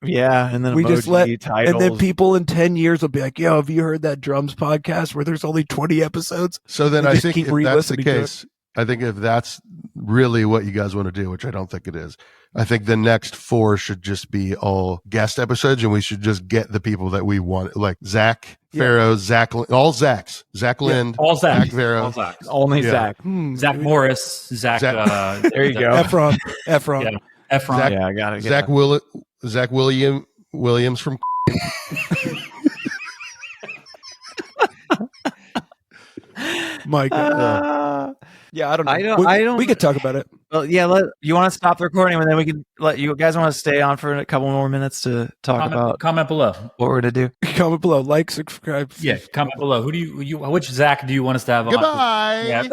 Yeah, and then We just let, titles. and then people in 10 years will be like, yo, have you heard that drums podcast where there's only 20 episodes? So then They I just think keep if that's the re-listening to it. case, I think if that's really what you guys want to do, which I don't think it is, I think the next 4 should just be all guest episodes, and we should just get the people that we want, like Zach Farrow, Zach, all Zachs, Zach Lind, All Zach. Farrow. All Zach. Only Yeah. Zach. Zach Morris. Zach. There you go. Efron. Yeah. Efron. Zach- Yeah, I got it. Zach Williams from. Mike. Yeah, I don't know. We could talk about it. Well, yeah. You want to stop the recording, and then we can let you guys want to stay on for a couple more minutes to talk about Comment below. what we're gonna do. Comment below. Like, subscribe. Yeah, comment below. Who do you which Zach do you want us to have on? Goodbye. Yeah.